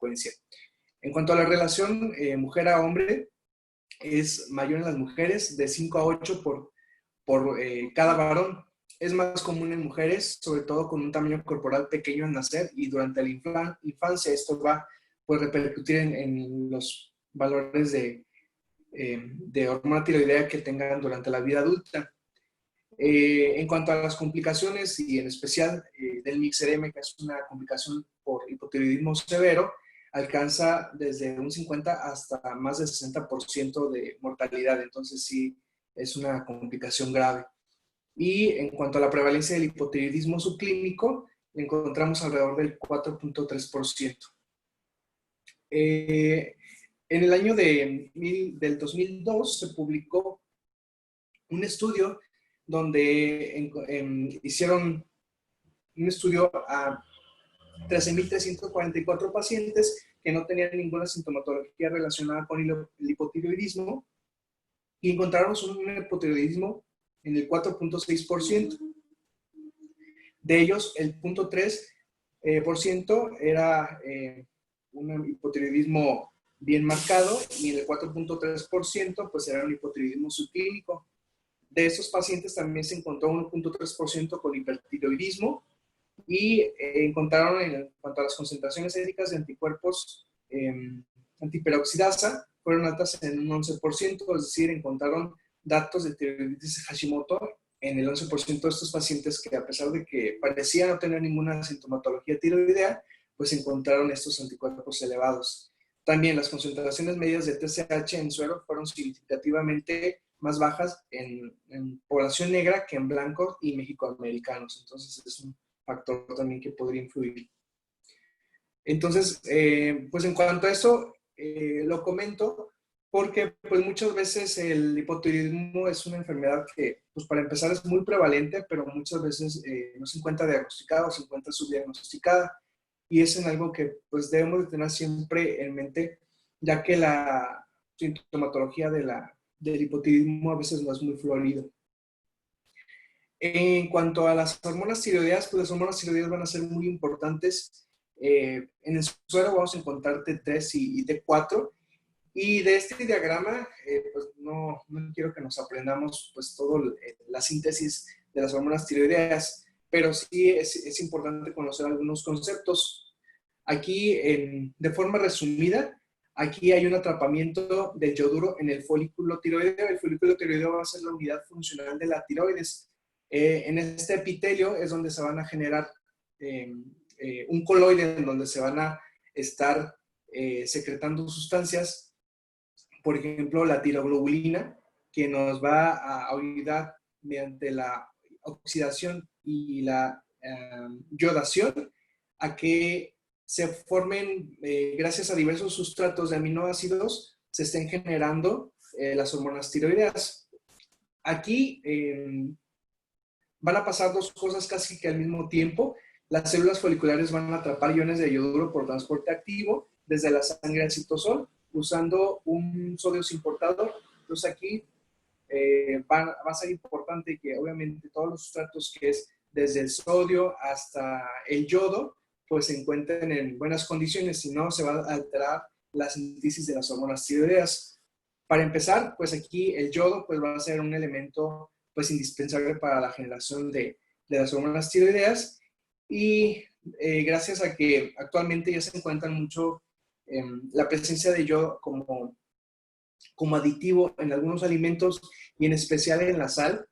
frecuencia. En cuanto a la relación mujer a hombre, es mayor en las mujeres, de 5 a 8 por cada varón. Es más común en mujeres, sobre todo con un tamaño corporal pequeño al nacer, y durante la infancia esto va pues, repercutir en los valores de hormona tiroidea que tengan durante la vida adulta. En cuanto a las complicaciones, y en especial del mixedema, que es una complicación por hipotiroidismo severo, alcanza desde un 50 hasta más del 60% de mortalidad. Entonces sí, es una complicación grave. Y en cuanto a la prevalencia del hipotiroidismo subclínico, encontramos alrededor del 4.3%. En el año del 2002 se publicó un estudio donde hicieron un estudio a 13.344 pacientes que no tenían ninguna sintomatología relacionada con el hipotiroidismo y encontraron un hipotiroidismo en el 4.6%. De ellos, el 0.3% era un hipotiroidismo bien marcado y en el 4.3% pues era un hipotiroidismo subclínico. De esos pacientes también se encontró 1.3% con hipertiroidismo y encontraron en cuanto a las concentraciones séricas de anticuerpos antiperoxidasa, fueron altas en un 11%, es decir, encontraron datos de tiroiditis de Hashimoto en el 11% de estos pacientes que a pesar de que parecían no tener ninguna sintomatología tiroidea, pues encontraron estos anticuerpos elevados. También las concentraciones medias de TSH en suero fueron significativamente más bajas en población negra que en blancos y mexicoamericanos. Entonces es un factor también que podría influir. Entonces, pues en cuanto a eso, lo comento porque pues muchas veces el hipotiroidismo es una enfermedad que, pues para empezar, es muy prevalente, pero muchas veces no se encuentra diagnosticada o se encuentra subdiagnosticada. Y es en algo que pues debemos de tener siempre en mente, ya que la sintomatología del hipotiroidismo a veces no es muy florido. En cuanto a las hormonas tiroideas, pues las hormonas tiroideas van a ser muy importantes. En el suero vamos a encontrar T3 y T4. Y de este diagrama, pues no quiero que nos aprendamos pues todo la síntesis de las hormonas tiroideas, pero sí es importante conocer algunos conceptos. Aquí, de forma resumida, aquí hay un atrapamiento del yoduro en el folículo tiroideo. El folículo tiroideo va a ser la unidad funcional de la tiroides. En este epitelio es donde se van a generar un coloide en donde se van a estar secretando sustancias, por ejemplo, la tiroglobulina, que nos va a ayudar mediante la oxidación y la yodación a que se formen, gracias a diversos sustratos de aminoácidos, se estén generando las hormonas tiroideas. Aquí van a pasar dos cosas casi que al mismo tiempo. Las células foliculares van a atrapar iones de yoduro por transporte activo desde la sangre al citosol, usando un sodio importador. Entonces aquí va a ser importante que obviamente todos los sustratos que es desde el sodio hasta el yodo, pues se encuentren en buenas condiciones, si no se va a alterar la síntesis de las hormonas tiroideas. Para empezar, pues aquí el yodo pues va a ser un elemento pues indispensable para la generación de las hormonas tiroideas y gracias a que actualmente ya se encuentran mucho la presencia de yodo como aditivo en algunos alimentos y en especial en la sal.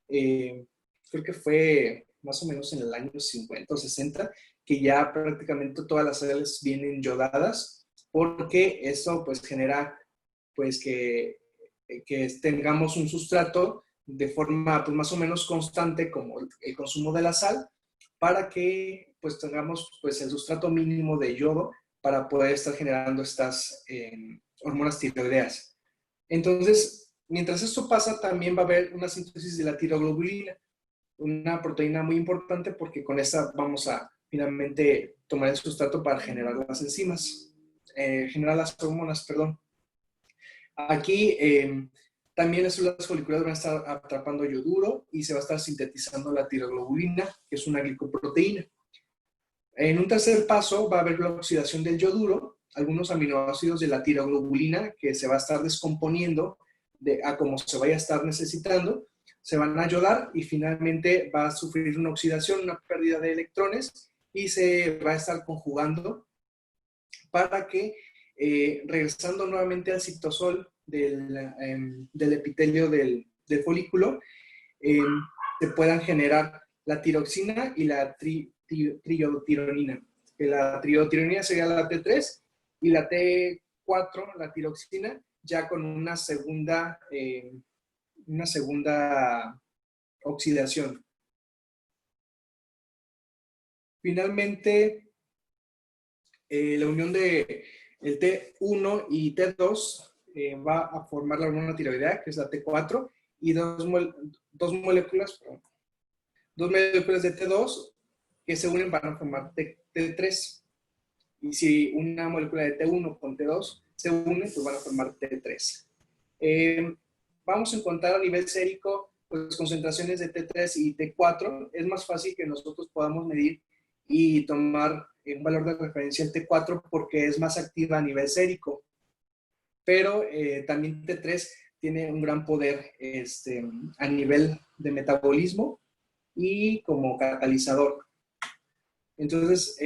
Creo que fue más o menos en el año 50 o 60 que ya prácticamente todas las sales vienen yodadas, porque eso pues genera pues que tengamos un sustrato de forma pues más o menos constante como el consumo de la sal, para que pues tengamos pues el sustrato mínimo de yodo para poder estar generando estas hormonas tiroideas. Entonces, mientras esto pasa, también va a haber una síntesis de la tiroglobulina, una proteína muy importante porque con esta vamos a finalmente tomar el sustrato para generar las enzimas, generar las hormonas, perdón. Aquí también las células foliculares van a estar atrapando yoduro y se va a estar sintetizando la tiroglobulina, que es una glicoproteína. En un tercer paso va a haber la oxidación del yoduro algunos aminoácidos de la tiroglobulina que se va a estar descomponiendo a como se vaya a estar necesitando, se van a ayudar y finalmente va a sufrir una oxidación, una pérdida de electrones y se va a estar conjugando para que, regresando nuevamente al citosol del epitelio del folículo, eh, se puedan generar la tiroxina y la triotironina. La triotironina sería la T3 y la T4, la tiroxina, ya con una segunda oxidación. Finalmente, la unión de el T1 y T2 va a formar la hormona tiroidea, que es la T4, y dos moléculas de T2 que se unen van a formar T3. Y si una molécula de T1 con T2 se une, pues van a formar T3. Vamos a encontrar a nivel sérico pues, concentraciones de T3 y T4. Es más fácil que nosotros podamos medir y tomar un valor de referencia el T4 porque es más activa a nivel sérico. Pero también T3 tiene un gran poder a nivel de metabolismo y como catalizador. Entonces,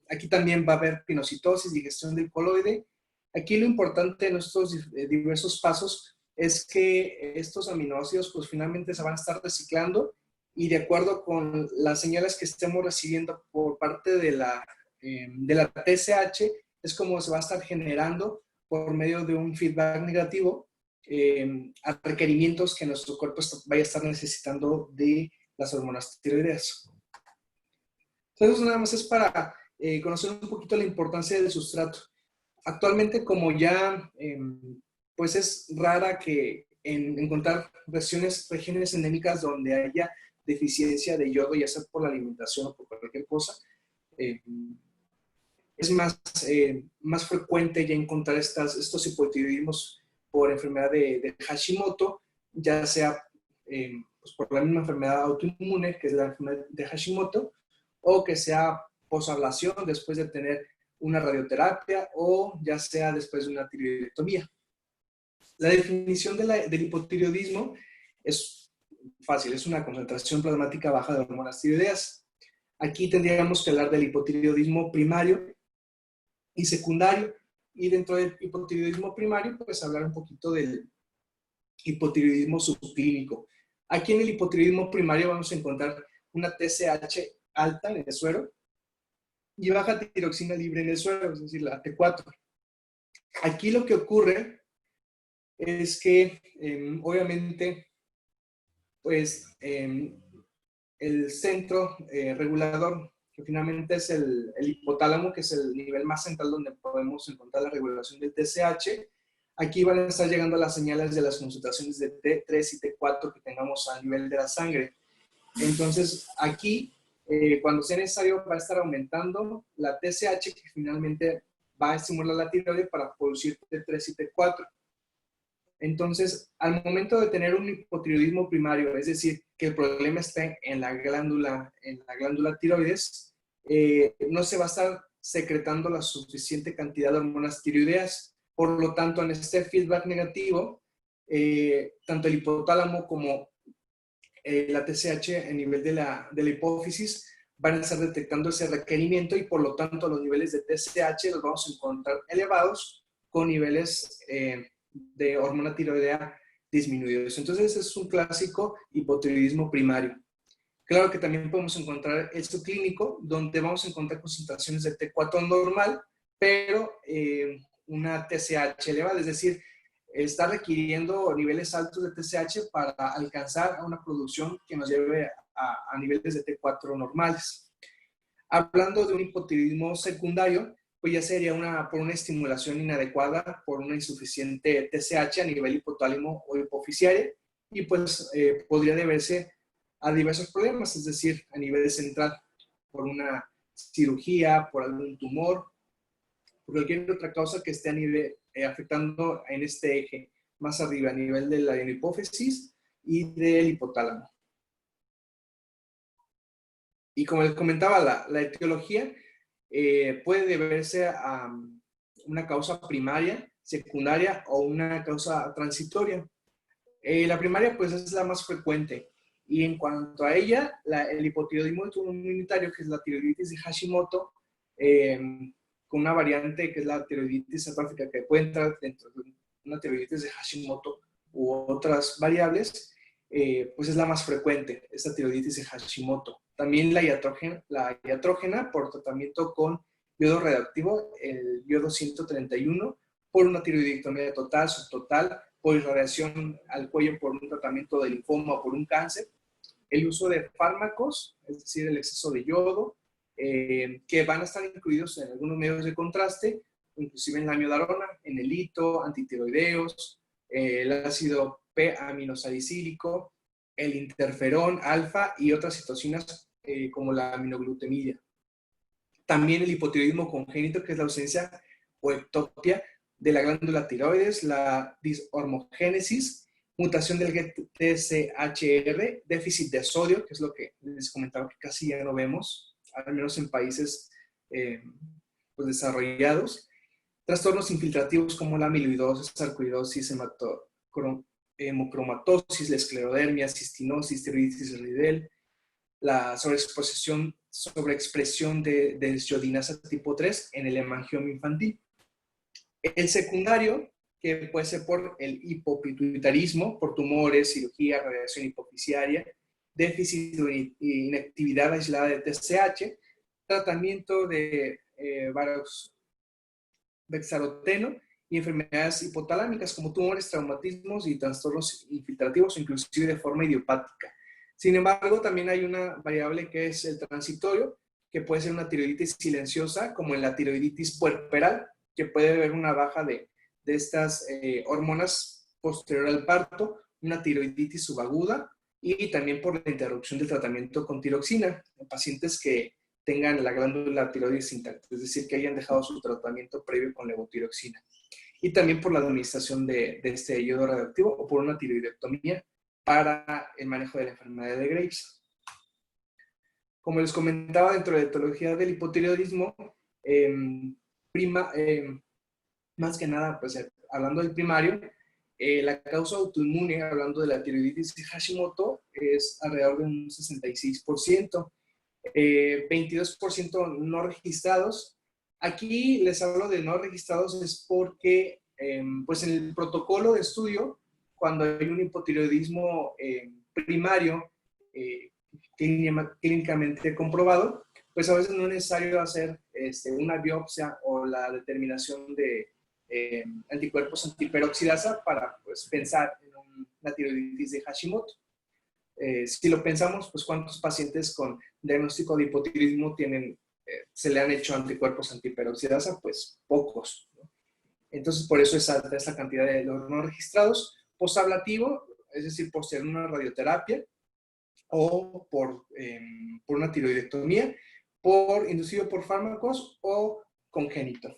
aquí también va a haber pinocitosis, digestión del coloide. Aquí lo importante en estos diversos pasos es que estos aminoácidos pues finalmente se van a estar reciclando y de acuerdo con las señales que estemos recibiendo por parte de la TSH, es como se va a estar generando por medio de un feedback negativo a requerimientos que nuestro cuerpo vaya a estar necesitando de las hormonas tiroideas. Entonces, nada más es para conocer un poquito la importancia del sustrato. Actualmente, como ya pues es rara que encontrar regiones endémicas donde haya deficiencia de yodo, ya sea por la alimentación o por cualquier cosa, es más frecuente ya encontrar estos hipotiroidismos por enfermedad de Hashimoto, ya sea pues por la misma enfermedad autoinmune, que es la enfermedad de Hashimoto, o que sea posablación después de tener una radioterapia o ya sea después de una tiroidectomía. La definición del hipotiroidismo es fácil, es una concentración plasmática baja de hormonas tiroideas. Aquí tendríamos que hablar del hipotiroidismo primario y secundario, y dentro del hipotiroidismo primario, pues hablar un poquito del hipotiroidismo subclínico. Aquí en el hipotiroidismo primario vamos a encontrar una TSH alta en el suero y baja tiroxina libre en el suero, es decir, la T4. Aquí lo que ocurre es que, obviamente, pues el centro regulador, que finalmente es el hipotálamo, que es el nivel más central donde podemos encontrar la regulación del TSH, aquí van a estar llegando las señales de las concentraciones de T3 y T4 que tengamos a nivel de la sangre. Entonces, aquí, cuando sea necesario, va a estar aumentando la TSH, que finalmente va a estimular la tiroides para producir T3 y T4. Entonces, al momento de tener un hipotiroidismo primario, es decir, que el problema esté en la glándula tiroides, no se va a estar secretando la suficiente cantidad de hormonas tiroideas. Por lo tanto, en este feedback negativo, tanto el hipotálamo como la TSH a nivel de la hipófisis van a estar detectando ese requerimiento y por lo tanto los niveles de TSH los vamos a encontrar elevados con niveles de hormona tiroidea disminuidos. Entonces es un clásico hipotiroidismo primario. Claro que también podemos encontrar el subclínico, donde vamos a encontrar concentraciones de T4 normal, pero una TSH elevada, es decir, está requiriendo niveles altos de TSH para alcanzar a una producción que nos lleve a niveles de T4 normales. Hablando de un hipotiroidismo secundario, pues ya sería por una estimulación inadecuada, por una insuficiente TSH a nivel hipotálamo o hipofisiario, y pues podría deberse a diversos problemas, es decir, a nivel central, por una cirugía, por algún tumor, por cualquier otra causa que esté a nivel, afectando en este eje más arriba, a nivel de la hipófisis y del hipotálamo. Y como les comentaba, la etiología puede deberse a una causa primaria, secundaria o una causa transitoria. La primaria pues es la más frecuente y en cuanto a ella, el hipotiroidismo autoinmunitario, que es la tiroiditis de Hashimoto, eh, con una variante que es la tiroiditis atópica que puede entrar dentro de una tiroiditis de Hashimoto u otras variables, pues es la más frecuente, esta tiroiditis de Hashimoto. También la iatrógena por tratamiento con yodo radioactivo, el yodo 131, por una tiroidectomía total, subtotal, por irradiación al cuello por un tratamiento de linfoma o por un cáncer, el uso de fármacos, es decir, el exceso de yodo, que van a estar incluidos en algunos medios de contraste, inclusive en la amiodarona, en el hito, antitiroideos, el ácido P-aminosalicílico, el interferón alfa y otras citocinas como la aminoglutamina. También el hipotiroidismo congénito, que es la ausencia o ectopia de la glándula tiroides, la dishormogénesis, mutación del TSHR, déficit de sodio, que es lo que les comentaba que casi ya no vemos, al menos en países pues desarrollados. Trastornos infiltrativos como la amiloidosis, sarcoidosis, hemocromatosis, la esclerodermia, cistinosis, tiroiditis Riedel, la sobreexpresión de desjodinasa tipo 3 en el hemangioma infantil. El secundario, que puede ser por el hipopituitarismo, por tumores, cirugía, radiación hipofisiaria, déficit o inactividad aislada de TSH, tratamiento de bexaroteno y enfermedades hipotalámicas como tumores, traumatismos y trastornos infiltrativos, inclusive de forma idiopática. Sin embargo, también hay una variable que es el transitorio, que puede ser una tiroiditis silenciosa, como en la tiroiditis puerperal, que puede haber una baja de estas hormonas posterior al parto, una tiroiditis subaguda y también por la interrupción del tratamiento con tiroxina en pacientes que tengan la glándula tiroides intacta, es decir, que hayan dejado su tratamiento previo con levotiroxina. Y también por la administración de este yodo radioactivo o por una tiroidectomía para el manejo de la enfermedad de Graves. Como les comentaba, dentro de la etiología del hipotiroidismo, más que nada, pues hablando del primario, la causa autoinmune, hablando de la tiroiditis de Hashimoto, es alrededor de un 66%, 22% no registrados. Aquí les hablo de no registrados es porque, pues en el protocolo de estudio, cuando hay un hipotiroidismo primario clínicamente comprobado, pues a veces no es necesario hacer una biopsia o la determinación de anticuerpos antiperoxidasa para pues, pensar en una tiroiditis de Hashimoto. Si lo pensamos, pues cuántos pacientes con diagnóstico de hipotiroidismo se le han hecho anticuerpos antiperoxidasa, pues pocos, ¿no? Entonces, por eso es alta esta cantidad de los no registrados. Postablativo, es decir, posterior a una radioterapia o por una tiroidectomía, inducido por fármacos o congénito.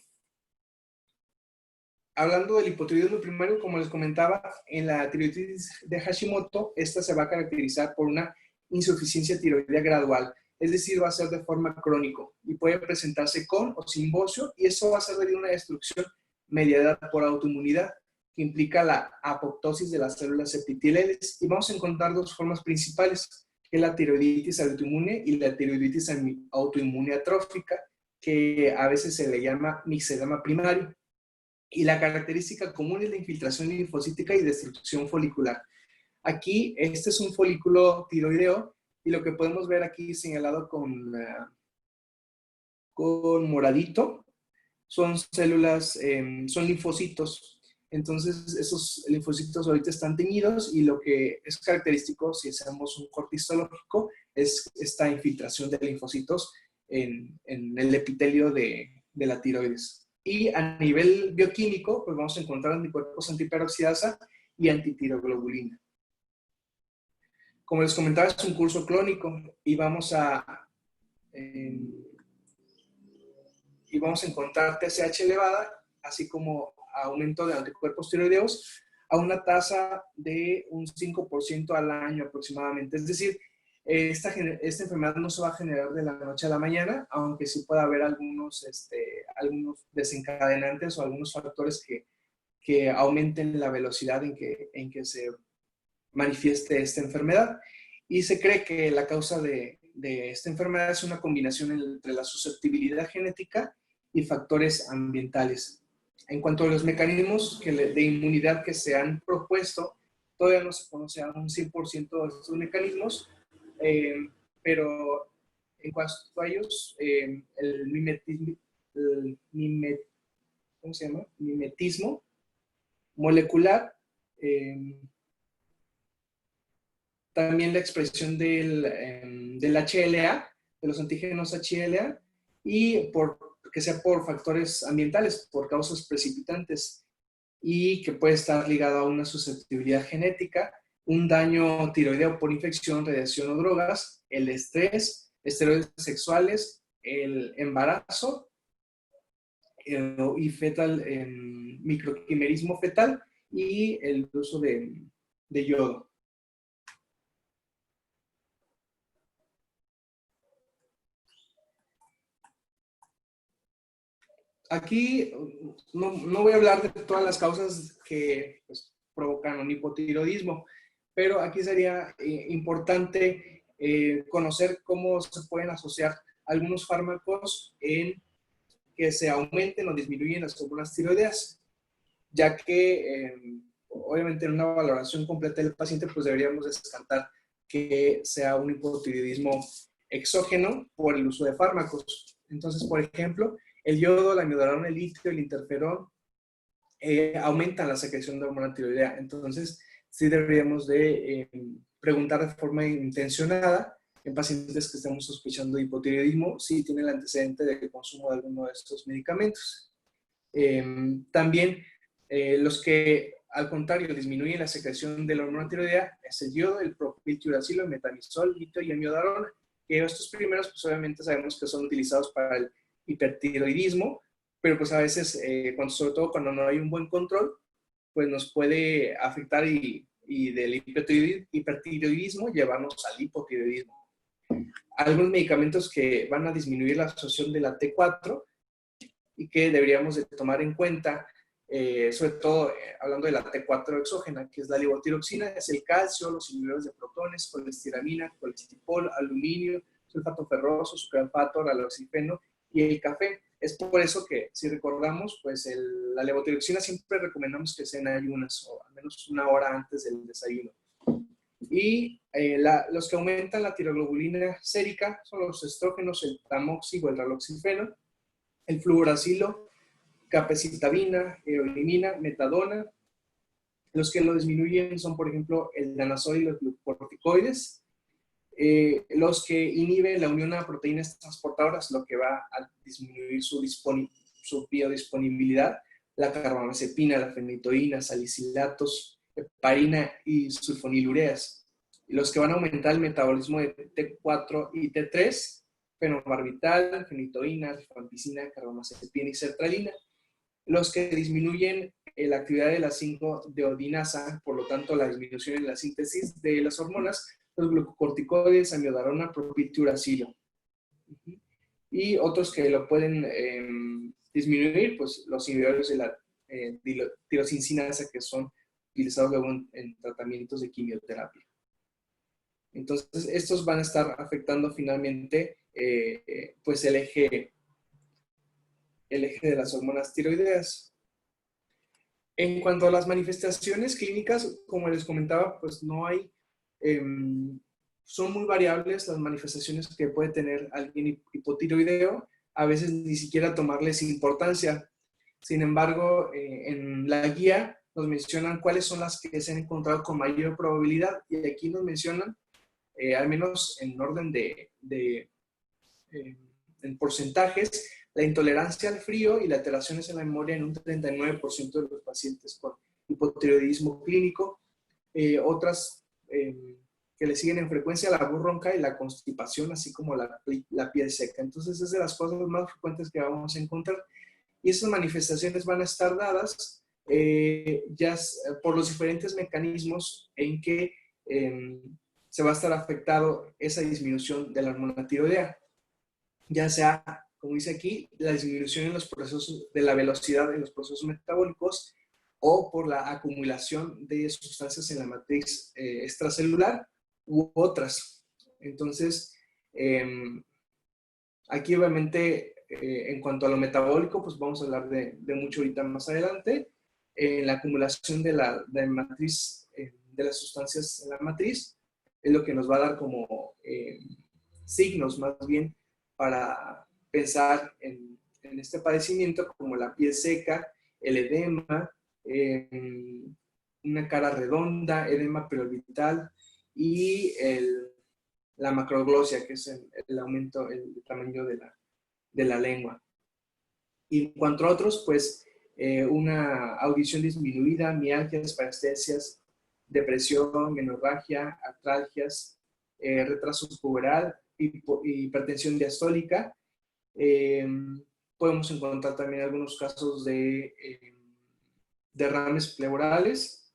Hablando del hipotiroidismo primario, como les comentaba, en la tiroiditis de Hashimoto, esta se va a caracterizar por una insuficiencia tiroidea gradual, es decir, va a ser de forma crónica y puede presentarse con o sin bocio, y eso va a ser debido a una destrucción mediada por autoinmunidad, que implica la apoptosis de las células epiteliales, y vamos a encontrar dos formas principales, que es la tiroiditis autoinmune y la tiroiditis autoinmune atrófica, que a veces se le llama mixedema primario. Y la característica común es la infiltración linfocítica y destrucción folicular. Aquí, este es un folículo tiroideo y lo que podemos ver aquí señalado con moradito son células, son linfocitos. Entonces, esos linfocitos ahorita están teñidos y lo que es característico si hacemos un corte histológico es esta infiltración de linfocitos en el epitelio de la tiroides. Y a nivel bioquímico, pues vamos a encontrar anticuerpos antiperoxidasa y antitiroglobulina. Como les comentaba, es un curso clónico y vamos a encontrar TSH elevada, así como aumento de anticuerpos tiroideos a una tasa de un 5% al año aproximadamente. Es decir, esta enfermedad no se va a generar de la noche a la mañana, aunque sí puede haber algunos desencadenantes o algunos factores que aumenten la velocidad en que se manifieste esta enfermedad. Y se cree que la causa de esta enfermedad es una combinación entre la susceptibilidad genética y factores ambientales. En cuanto a los mecanismos de inmunidad que se han propuesto, todavía no se conoce a un 100% de estos mecanismos, pero en cuanto a ellos, el mimetismo, ¿cómo se llama? Mimetismo molecular, también la expresión del HLA, de los antígenos HLA, y que sea por factores ambientales, por causas precipitantes, y que puede estar ligado a una susceptibilidad genética, un daño tiroideo por infección, radiación o drogas, el estrés, esteroides sexuales, el embarazo y fetal, microquimerismo fetal y el uso de yodo. Aquí no voy a hablar de todas las causas que pues, provocan un hipotiroidismo, pero aquí sería importante conocer cómo se pueden asociar algunos fármacos en que se aumenten o disminuyen las hormonas tiroideas, ya que obviamente en una valoración completa del paciente pues deberíamos descartar que sea un hipotiroidismo exógeno por el uso de fármacos. Entonces, por ejemplo, el yodo, la amiodarona, el litio, el interferón aumentan la secreción de hormona tiroidea. Entonces, sí deberíamos de preguntar de forma intencionada en pacientes que estemos sospechando de hipotiroidismo si tienen el antecedente de consumo de alguno de estos medicamentos. También los que, al contrario, disminuyen la secreción de la hormona tiroidea es el yodo, el propiltiuracilo, el metamizol, litio y amiodarona, que estos primeros, pues obviamente sabemos que son utilizados para el hipertiroidismo, pero pues a veces, sobre todo cuando no hay un buen control, pues nos puede afectar y del hipertiroidismo llevarnos al hipotiroidismo. Algunos medicamentos que van a disminuir la absorción de la T4 y que deberíamos de tomar en cuenta, sobre todo hablando de la T4 exógena, que es la levotiroxina, es el calcio, los inhibidores de protones, colestiramina, colestipol, aluminio, sulfato ferroso, sucralfato, raloxifeno y el café. Es por eso que, si recordamos, pues la levotiroxina siempre recomendamos que sea en ayunas o al menos una hora antes del desayuno. Y los que aumentan la tiroglobulina sérica son los estrógenos, el tamoxi o el raloxifeno, el fluoracilo, capecitabina, erolimina, metadona. Los que lo disminuyen son, por ejemplo, el danazol y los glucocorticoides. Los que inhiben la unión a proteínas transportadoras, lo que va a disminuir su biodisponibilidad, la carbamazepina, la fenitoína, salicilatos, heparina y sulfonilureas. Los que van a aumentar el metabolismo de T4 y T3, fenobarbital, fenitoína, rifampicina, carbamazepina y sertralina. Los que disminuyen la actividad de la 5-deoxidinasa, por lo tanto la disminución en la síntesis de las hormonas, los glucocorticoides, amiodarona, propiltiuracilo. Y otros que lo pueden disminuir, pues los inhibidores de la tirosincinasa, que son utilizados luego en tratamientos de quimioterapia. Entonces, estos van a estar afectando finalmente pues el eje de las hormonas tiroideas. En cuanto a las manifestaciones clínicas, como les comentaba, pues no hay, son muy variables las manifestaciones que puede tener alguien hipotiroideo, a veces ni siquiera tomarles importancia. Sin embargo, en la guía nos mencionan cuáles son las que se han encontrado con mayor probabilidad y aquí nos mencionan, al menos en orden en porcentajes, la intolerancia al frío y las alteraciones en la memoria en un 39% de los pacientes con hipotiroidismo clínico. Otras que le siguen en frecuencia, la voz ronca y la constipación, así como la piel seca. Entonces, es de las cosas más frecuentes que vamos a encontrar. Y esas manifestaciones van a estar dadas ya por los diferentes mecanismos en que se va a estar afectado esa disminución de la hormona tiroidea, ya sea, como dice aquí, la disminución en los procesos de la velocidad en los procesos metabólicos o por la acumulación de sustancias en la matriz extracelular u otras. Entonces, aquí obviamente en cuanto a lo metabólico, pues vamos a hablar de mucho ahorita más adelante. La acumulación de matriz, de las sustancias en la matriz, es lo que nos va a dar como signos más bien para pensar en este padecimiento como la piel seca, el edema, una cara redonda, edema preorbital y la macroglosia, que es el aumento, el tamaño de la lengua. Y en cuanto a otros, pues una audición disminuida, mialgias, parestesias, depresión, menorragia, artralgias, retraso puberal, hipertensión diastólica. Podemos encontrar también algunos casos de derrames pleurales,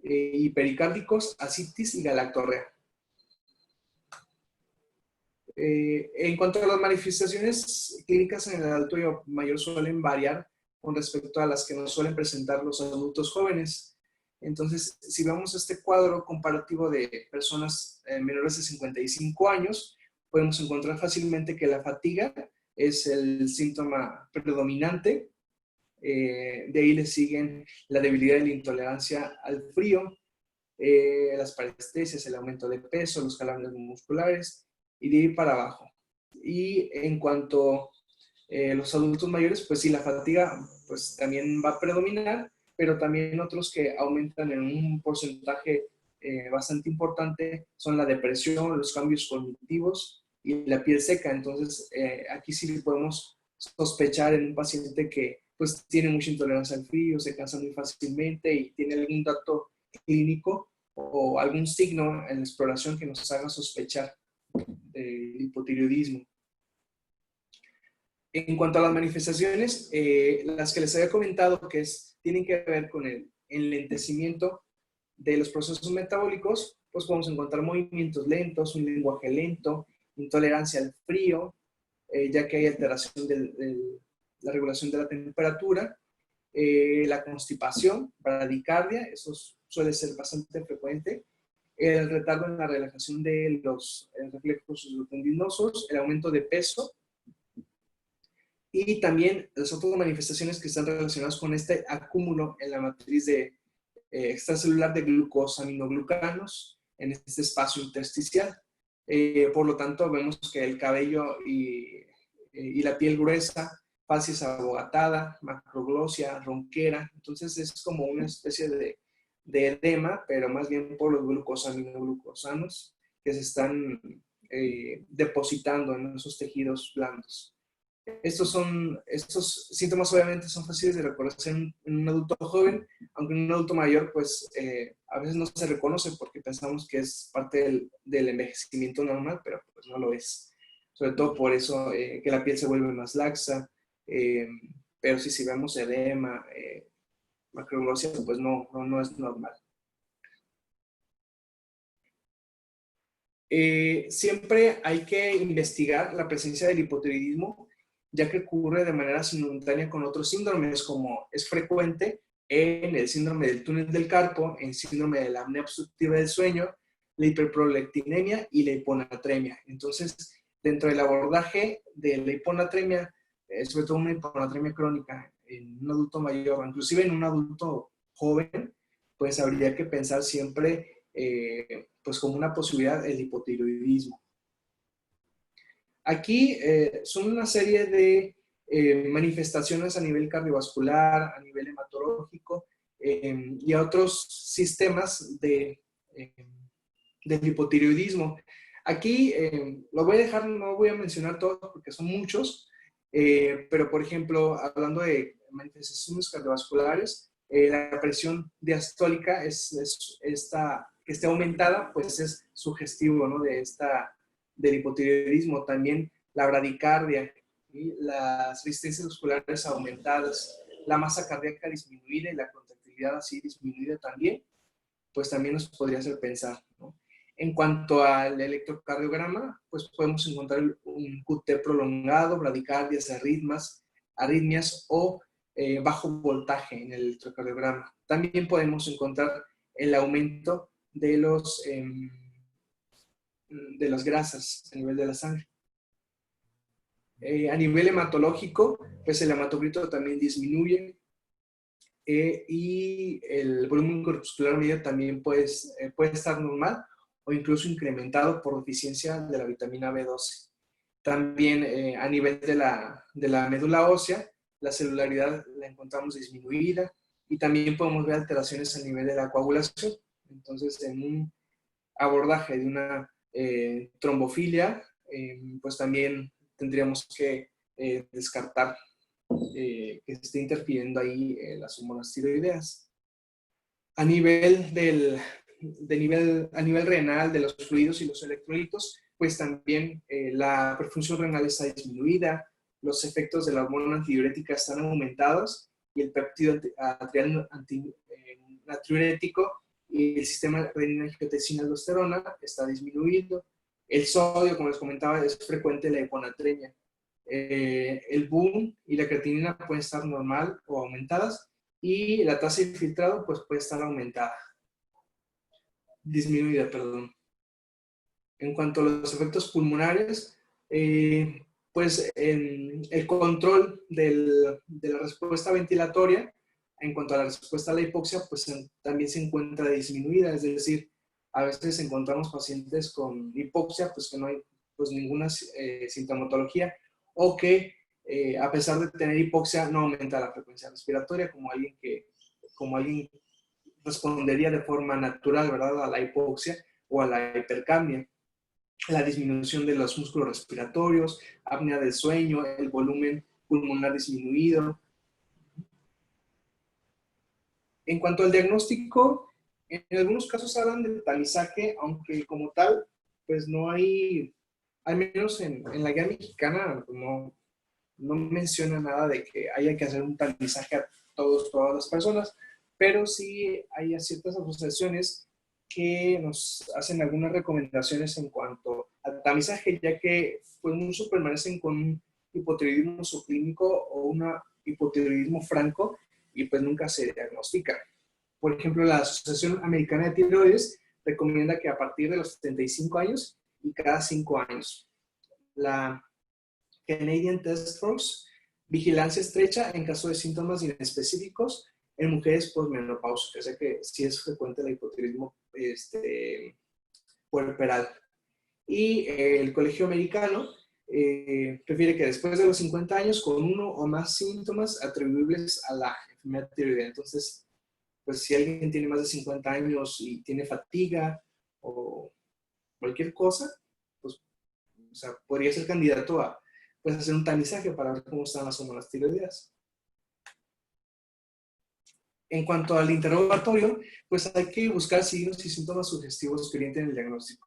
hipericárdicos, ascitis y galactorrea. En cuanto a las manifestaciones clínicas en el adulto mayor suelen variar con respecto a las que nos suelen presentar los adultos jóvenes. Entonces, si vemos este cuadro comparativo de personas menores de 55 años, podemos encontrar fácilmente que la fatiga es el síntoma predominante. De ahí le siguen la debilidad y la intolerancia al frío, las parestesias, el aumento de peso, los calambres musculares, y de ahí para abajo. Y en cuanto a los adultos mayores, pues sí, la fatiga pues también va a predominar, pero también otros que aumentan en un porcentaje bastante importante son la depresión, los cambios cognitivos y la piel seca. Entonces, aquí sí podemos sospechar en un paciente que pues tiene mucha intolerancia al frío, se cansa muy fácilmente y tiene algún dato clínico o algún signo en la exploración que nos haga sospechar del hipotiroidismo. En cuanto a las manifestaciones, las que les había comentado que tienen que ver con el enlentecimiento de los procesos metabólicos, pues podemos encontrar movimientos lentos, un lenguaje lento, intolerancia al frío, ya que hay alteración de la regulación de la temperatura, la constipación, bradicardia, eso suele ser bastante frecuente, el retardo en la relajación de los reflejos tendinosos, el aumento de peso y también las otras manifestaciones que están relacionadas con este acúmulo en la matriz extracelular de glucosaminoglucanos en este espacio intersticial. Por lo tanto, vemos que el cabello y la piel gruesa, facies abogatada, macroglosia, ronquera. Entonces es como una especie de edema, pero más bien por los glucosaminoglucosanos que se están depositando en esos tejidos blandos. Estos síntomas obviamente son fáciles de reconocer en un adulto joven, aunque en un adulto mayor pues a veces no se reconoce porque pensamos que es parte del envejecimiento normal, pero pues no lo es. Sobre todo por eso que la piel se vuelve más laxa, pero si vemos edema, macroglosia, pues no es normal. Siempre hay que investigar la presencia del hipotiroidismo, ya que ocurre de manera simultánea con otros síndromes, como es frecuente en el síndrome del túnel del carpo, en el síndrome de la apnea obstructiva del sueño, la hiperprolactinemia y la hiponatremia. Entonces, dentro del abordaje de la hiponatremia, sobre todo una hiponatremia crónica en un adulto mayor, inclusive en un adulto joven, pues habría que pensar siempre pues como una posibilidad el hipotiroidismo. Aquí son una serie de manifestaciones a nivel cardiovascular, a nivel hematológico y a otros sistemas del hipotiroidismo. Aquí lo voy a dejar, no voy a mencionar todos porque son muchos, pero por ejemplo, hablando de manifestaciones cardiovasculares, la presión diastólica esta que esté aumentada, pues es sugestivo, ¿no? Del hipotiroidismo. También la bradicardia, ¿sí? Las resistencias musculares aumentadas, la masa cardíaca disminuida y la contractilidad así disminuida también, pues también nos podría hacer pensar, ¿no? En cuanto al electrocardiograma, pues podemos encontrar un QT prolongado, bradicardias, arritmias o bajo voltaje en el electrocardiograma. También podemos encontrar el aumento de las grasas a nivel de la sangre. A nivel hematológico, pues el hematocrito también disminuye y el volumen corpuscular medio también puede estar normal o incluso incrementado por deficiencia de la vitamina B12. También a nivel de la médula ósea, la celularidad la encontramos disminuida y también podemos ver alteraciones a nivel de la coagulación. Entonces, en un abordaje de una trombofilia, pues también tendríamos que descartar que esté interfiriendo ahí las hormonas tiroideas. A nivel a nivel renal, de los fluidos y los electrolitos, pues también la perfusión renal está disminuida, los efectos de la hormona antidiurética están aumentados y el péptido natriurético y el sistema renina-angiotensina-aldosterona está disminuido. El sodio, como les comentaba, es frecuente la hiponatremia. El boom y la creatinina pueden estar normal o aumentadas y la tasa de filtrado pues puede estar disminuida, perdón. En cuanto a los efectos pulmonares, pues el control de la respuesta ventilatoria en cuanto a la respuesta a la hipoxia, pues también se encuentra disminuida, es decir, a veces encontramos pacientes con hipoxia, pues que no hay pues ninguna sintomatología, o que a pesar de tener hipoxia no aumenta la frecuencia respiratoria, como alguien respondería de forma natural, ¿verdad?, a la hipoxia o a la hipercapnia. La disminución de los músculos respiratorios, apnea del sueño, el volumen pulmonar disminuido. En cuanto al diagnóstico, en algunos casos hablan de tamizaje, aunque como tal, pues no hay, al menos en la guía mexicana, no menciona nada de que haya que hacer un tamizaje a todas las personas, pero sí hay ciertas asociaciones que nos hacen algunas recomendaciones en cuanto al tamizaje, ya que pues muchos permanecen con un hipotiroidismo subclínico o un hipotiroidismo franco y pues nunca se diagnostica. Por ejemplo, la Asociación Americana de Tiroides recomienda que a partir de los 75 años y cada 5 años. La Canadian Task Force, vigilancia estrecha en caso de síntomas inespecíficos en mujeres posmenopáusicas, ya que sí es frecuente el hipotiroidismo puerperal. Y el Colegio Americano prefiere que después de los 50 años, con uno o más síntomas atribuibles a la enfermedad tiroidea. Entonces, pues si alguien tiene más de 50 años y tiene fatiga o cualquier cosa, pues o sea, podría ser candidato a pues, hacer un tamizaje para ver cómo están las hormonas tiroideas. En cuanto al interrogatorio, pues hay que buscar signos y síntomas sugestivos que orienten el diagnóstico.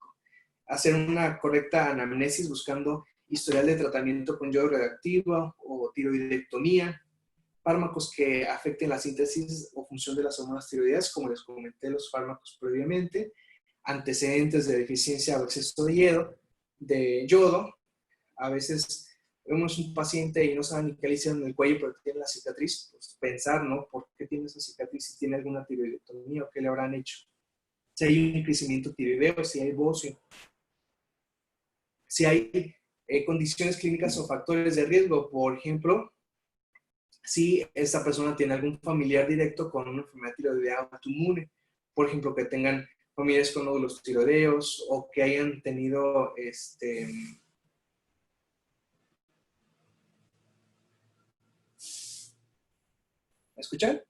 Hacer una correcta anamnesis buscando historial de tratamiento con yodo radioactivo o tiroidectomía, fármacos que afecten la síntesis o función de las hormonas tiroideas, como les comenté los fármacos previamente, antecedentes de deficiencia o exceso de yodo. A veces vemos un paciente y no sabe ni qué le hicieron en el cuello, pero tiene la cicatriz, pues pensar, ¿no? ¿Por qué tiene esa cicatriz? Si tiene alguna tiroidectomía o qué le habrán hecho. Si hay un crecimiento tiroideo, si hay bocio, si hay condiciones clínicas o factores de riesgo, por ejemplo, si esta persona tiene algún familiar directo con una enfermedad tiroidea autoinmune, por ejemplo, que tengan familiares con nódulos tiroideos o que hayan tenido ¿me escuchan?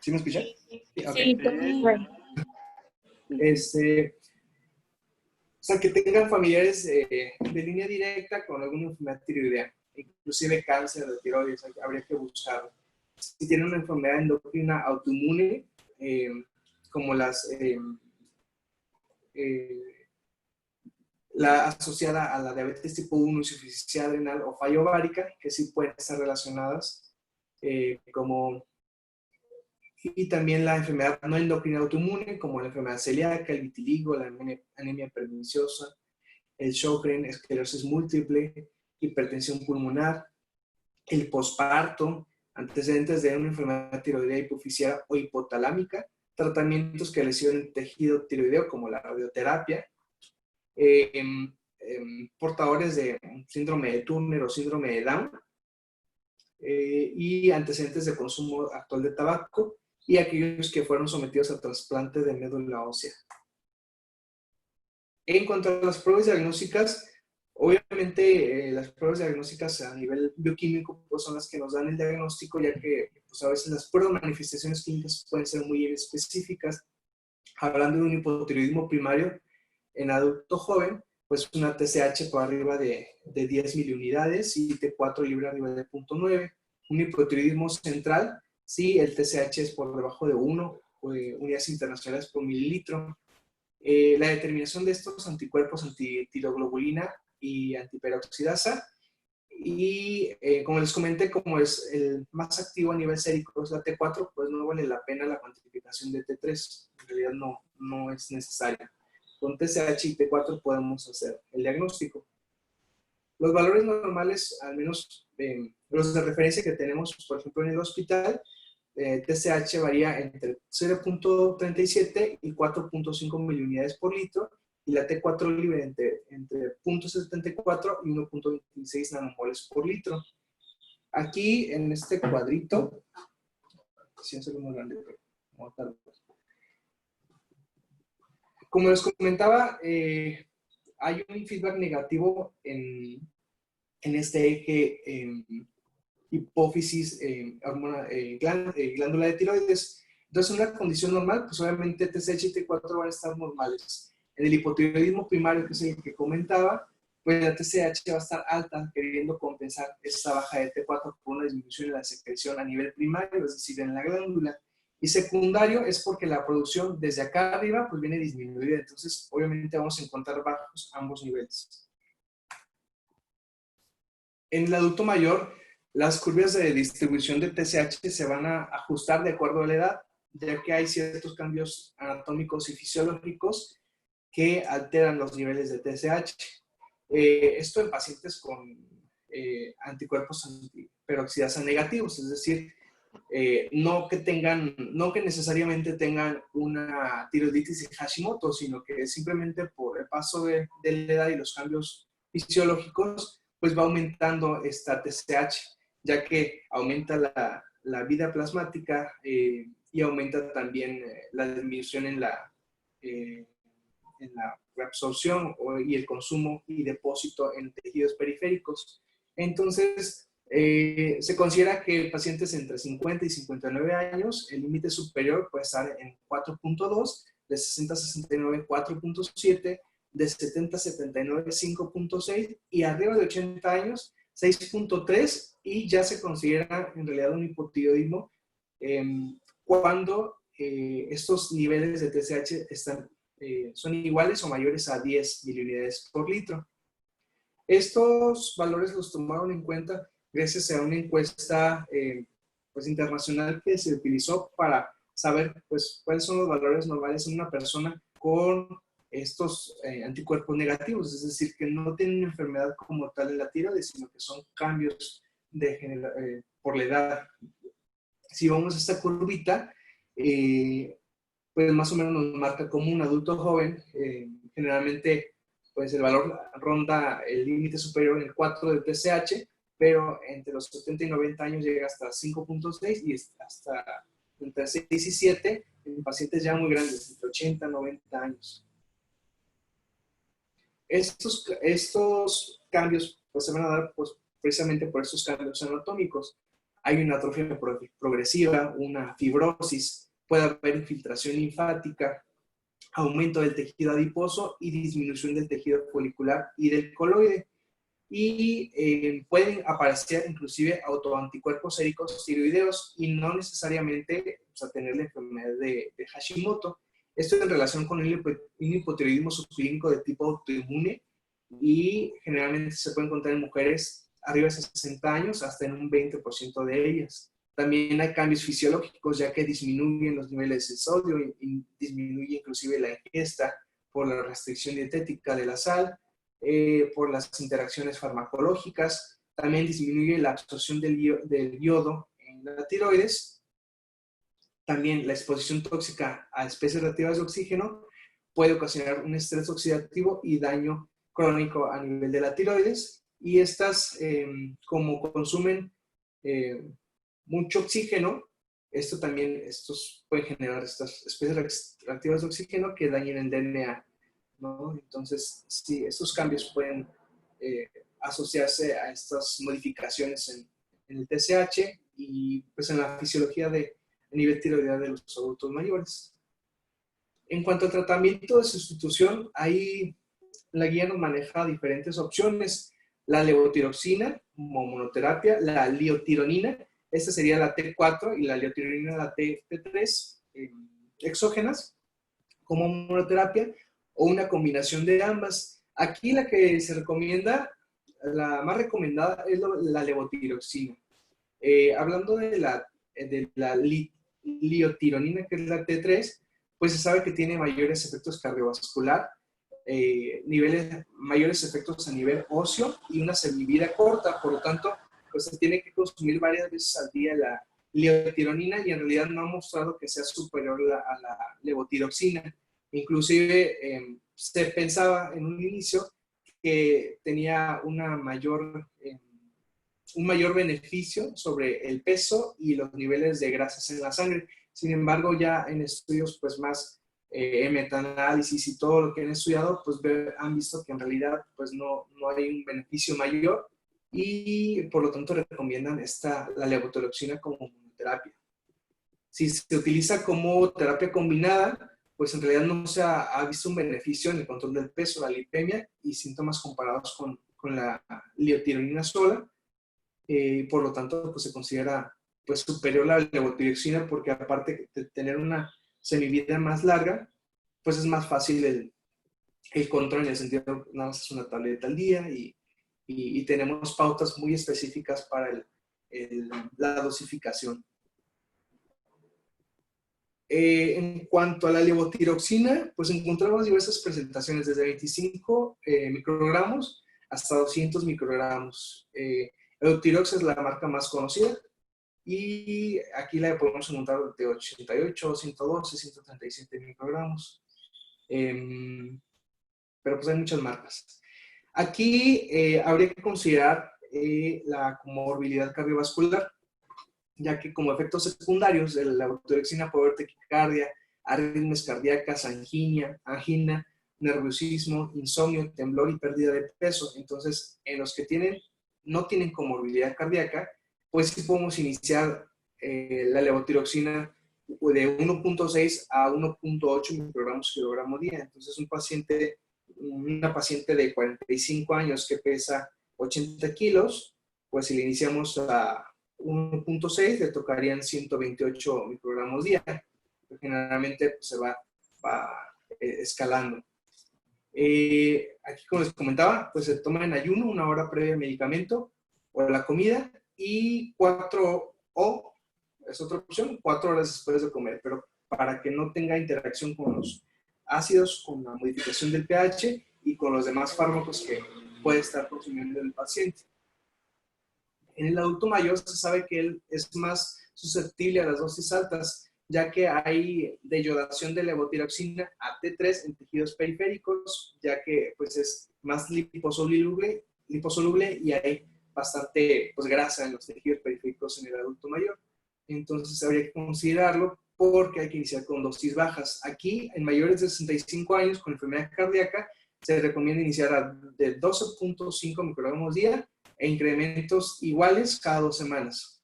¿Sí me escuchan? Sí, okay. bueno. O sea, que tengan familiares de línea directa con alguna enfermedad tiroidea, inclusive cáncer de tiroides, habría que buscarlo. Si tienen una enfermedad endocrina autoinmune, como la asociada a la diabetes tipo 1, insuficiencia adrenal o falla ovárica, que sí pueden estar relacionadas, como y también la enfermedad no endocrina autoinmune, como la enfermedad celíaca, el vitiligo, la anemia perniciosa, el Sjögren, esclerosis múltiple, hipertensión pulmonar, el posparto, antecedentes de una enfermedad tiroidea hipofisial o hipotalámica, tratamientos que lesionen el tejido tiroideo como la radioterapia, portadores de síndrome de Turner o síndrome de Down, y antecedentes de consumo actual de tabaco, y aquellos que fueron sometidos a trasplante de médula ósea. En cuanto a las pruebas diagnósticas, obviamente las pruebas diagnósticas a nivel bioquímico pues, son las que nos dan el diagnóstico, ya que pues, a veces las pruebas de manifestaciones clínicas pueden ser muy específicas. Hablando de un hipotiroidismo primario en adulto joven, pues una TSH por arriba de 10 miliunidades y T4 libre arriba de 0.9. Un hipotiroidismo central, sí, el TSH es por debajo de 1 unidades internacionales por mililitro. La determinación de estos anticuerpos antitiroglobulina y antiperoxidasa. Y como les comenté, como es el más activo a nivel sérico, es la T4, pues no vale la pena la cuantificación de T3. En realidad no es necesaria. Con TSH y T4 podemos hacer el diagnóstico. Los valores normales, al menos los de referencia que tenemos, por ejemplo, en el hospital, TSH varía entre 0.37 y 4.5 miliunidades por litro y la T4 libre entre 0.74 y 1.26 nanomoles por litro. Aquí en este cuadrito, si es muy grande, pero como les comentaba, hay un feedback negativo en este eje hipófisis, glándula de tiroides. Entonces, en una condición normal, pues obviamente TSH y T4 van a estar normales. En el hipotiroidismo primario, que es el que comentaba, pues la TSH va a estar alta, queriendo compensar esa baja de T4 por una disminución en la secreción a nivel primario, es decir, en la glándula. Y secundario es porque la producción desde acá arriba pues viene disminuida, entonces obviamente vamos a encontrar bajos ambos niveles. En el adulto mayor, las curvas de distribución de TSH se van a ajustar de acuerdo a la edad, ya que hay ciertos cambios anatómicos y fisiológicos que alteran los niveles de TSH. Esto en pacientes con anticuerpos antiperoxidasa negativos, es decir, no que necesariamente tengan una tiroiditis de Hashimoto, sino que simplemente por el paso de la edad y los cambios fisiológicos, pues va aumentando esta TSH, ya que aumenta la vida plasmática y aumenta también la disminución en la reabsorción y el consumo y depósito en tejidos periféricos. Entonces, se considera que pacientes entre 50 y 59 años, el límite superior puede estar en 4.2, de 60 a 69 4.7, de 70 a 79 5.6 y arriba de 80 años 6.3, y ya se considera en realidad un hipotiroidismo cuando estos niveles de TSH son iguales o mayores a 10 miliunidades por litro. Estos valores los tomaron en cuenta gracias a una encuesta pues, internacional que se utilizó para saber pues, cuáles son los valores normales en una persona con estos anticuerpos negativos, es decir, que no tienen una enfermedad como tal en la tiroides, sino que son cambios por la edad. Si vamos a esta curvita, pues más o menos nos marca como un adulto joven, generalmente pues el valor ronda el límite superior en el 4 de TSH, pero entre los 70 y 90 años llega hasta 5.6 y hasta entre 6 y 7 en pacientes ya muy grandes, entre 80 y 90 años. Estos cambios pues, se van a dar pues, precisamente por estos cambios anatómicos. Hay una atrofia progresiva, una fibrosis, puede haber infiltración linfática, aumento del tejido adiposo y disminución del tejido folicular y del coloide. Y pueden aparecer inclusive autoanticuerpos séricos tiroideos y no necesariamente tener la enfermedad de Hashimoto. Esto en relación con un hipotiroidismo subclínico de tipo autoinmune y generalmente se puede encontrar en mujeres arriba de 60 años hasta en un 20% de ellas. También hay cambios fisiológicos, ya que disminuyen los niveles de sodio y disminuye inclusive la ingesta por la restricción dietética de la sal, por las interacciones farmacológicas. También disminuye la absorción del yodo en la tiroides. También la exposición tóxica a especies reactivas de oxígeno puede ocasionar un estrés oxidativo y daño crónico a nivel de la tiroides. Y estas, como consumen mucho oxígeno, estos pueden generar estas especies reactivas de oxígeno que dañen el DNA, ¿no? Entonces, sí, estos cambios pueden asociarse a estas modificaciones en el TSH y pues en la fisiología de nivel tiroidal de los adultos mayores. En cuanto al tratamiento de sustitución, ahí la guía nos maneja diferentes opciones. La levotiroxina como monoterapia, la liotironina, esta sería la T4 y la liotironina la T3 exógenas como monoterapia o una combinación de ambas. Aquí la que se recomienda, la más recomendada es la levotiroxina. Hablando de la liotironina, que es la T3, pues se sabe que tiene mayores efectos cardiovascular, mayores efectos a nivel óseo y una semivida corta. Por lo tanto, pues se tiene que consumir varias veces al día la liotironina y en realidad no ha mostrado que sea superior a la levotiroxina. Inclusive se pensaba en un inicio que tenía un mayor beneficio sobre el peso y los niveles de grasas en la sangre. Sin embargo, ya en estudios pues más metaanálisis y todo lo que han estudiado, pues han visto que en realidad pues no hay un beneficio mayor y por lo tanto recomiendan la levotiroxina como monoterapia. Si se utiliza como terapia combinada, pues en realidad no se ha visto un beneficio en el control del peso, la lipemia y síntomas comparados con la liotironina sola. Por lo tanto, pues se considera pues superior a la levotiroxina porque aparte de tener una semivida más larga, pues es más fácil el control en el sentido de nada más es una tableta al día y tenemos pautas muy específicas para la dosificación. En cuanto a la levotiroxina, pues encontramos diversas presentaciones desde 25 microgramos hasta 200 microgramos. Eutirox es la marca más conocida y aquí la podemos encontrar de 88, 112, 137 microgramos. Pero pues hay muchas marcas. Aquí habría que considerar la comorbilidad cardiovascular, ya que como efectos secundarios de la levotiroxina puede haber taquicardia, arritmias cardíacas, angina, nerviosismo, insomnio, temblor y pérdida de peso. Entonces, en los que no tienen comorbilidad cardíaca, pues sí podemos iniciar la levotiroxina de 1.6 a 1.8 microgramos kilogramo día. Entonces, una paciente de 45 años que pesa 80 kilos, pues si le iniciamos a 1.6 le tocarían 128 microgramos día. Generalmente pues, se va escalando. Aquí, como les comentaba, pues se toma en ayuno 1 hora previa al medicamento o la comida y 4 es otra opción, 4 horas después de comer, pero para que no tenga interacción con los ácidos, con la modificación del pH y con los demás fármacos que puede estar consumiendo el paciente. En el adulto mayor se sabe que él es más susceptible a las dosis altas, ya que hay deyodación de levotiroxina a T3 en tejidos periféricos, ya que pues, es más liposoluble y hay bastante pues, grasa en los tejidos periféricos en el adulto mayor. Entonces habría que considerarlo porque hay que iniciar con dosis bajas. Aquí, en mayores de 65 años con enfermedad cardíaca, se recomienda iniciar de 12.5 microgramos día e incrementos iguales cada 2 semanas.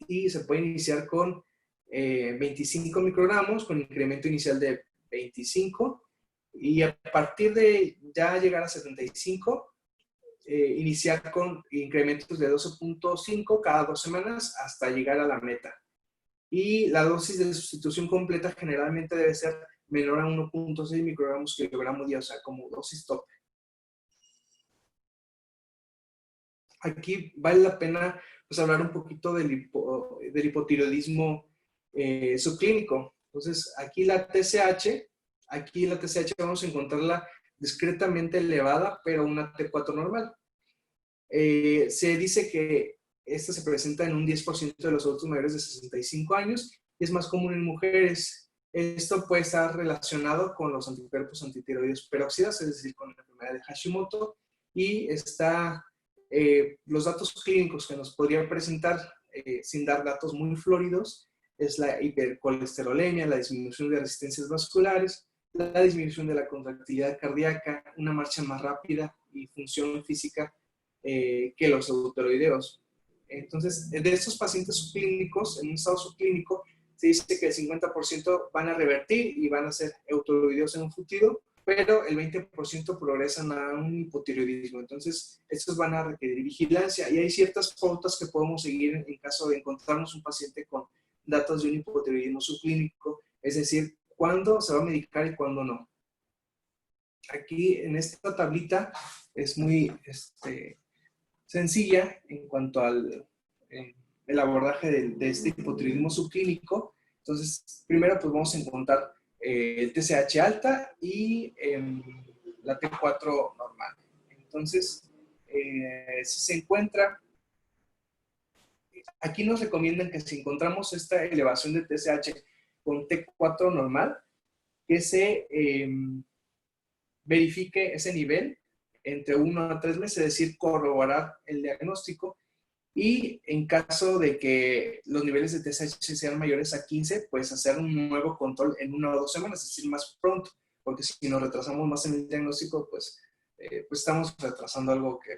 Y se puede iniciar con 25 microgramos, con incremento inicial de 25, y a partir de ya llegar a 75, iniciar con incrementos de 12.5 cada 2 semanas hasta llegar a la meta. Y la dosis de sustitución completa generalmente debe ser menor a 1.6 microgramos kilogramo día, o sea, como dosis tope. Aquí vale la pena pues hablar un poquito del hipotiroidismo subclínico. Entonces, aquí la TSH vamos a encontrarla discretamente elevada, pero una T4 normal. Se dice que esta se presenta en un 10% de los adultos mayores de 65 años y es más común en mujeres. Esto puede estar relacionado con los anticuerpos antitiroides peróxidas, es decir, con la enfermedad de Hashimoto, y los datos clínicos que nos podrían presentar, sin dar datos muy floridos, es la hipercolesterolemia, la disminución de resistencias vasculares, la disminución de la contractilidad cardíaca, una marcha más rápida y función física que los eutiroideos. Entonces, de estos pacientes subclínicos, en un estado subclínico, se dice que el 50% van a revertir y van a ser eutiroideos en un futuro, pero el 20% progresan a un hipotiroidismo. Entonces, estos van a requerir vigilancia y hay ciertas pautas que podemos seguir en caso de encontrarnos un paciente con datos de un hipotiroidismo subclínico, es decir, cuándo se va a medicar y cuándo no. Aquí en esta tablita es muy sencilla en cuanto al el abordaje de este hipotiroidismo subclínico. Entonces, primero pues vamos a encontrar el TSH alta y la T4 normal. Entonces, si se encuentra, aquí nos recomiendan que si encontramos esta elevación de TSH con T4 normal, que se verifique ese nivel entre 1 a 3 meses, es decir, corroborar el diagnóstico. Y en caso de que los niveles de TSH sean mayores a 15, pues hacer un nuevo control en 1 o 2 semanas, es decir, más pronto, porque si nos retrasamos más en el diagnóstico, pues estamos retrasando algo que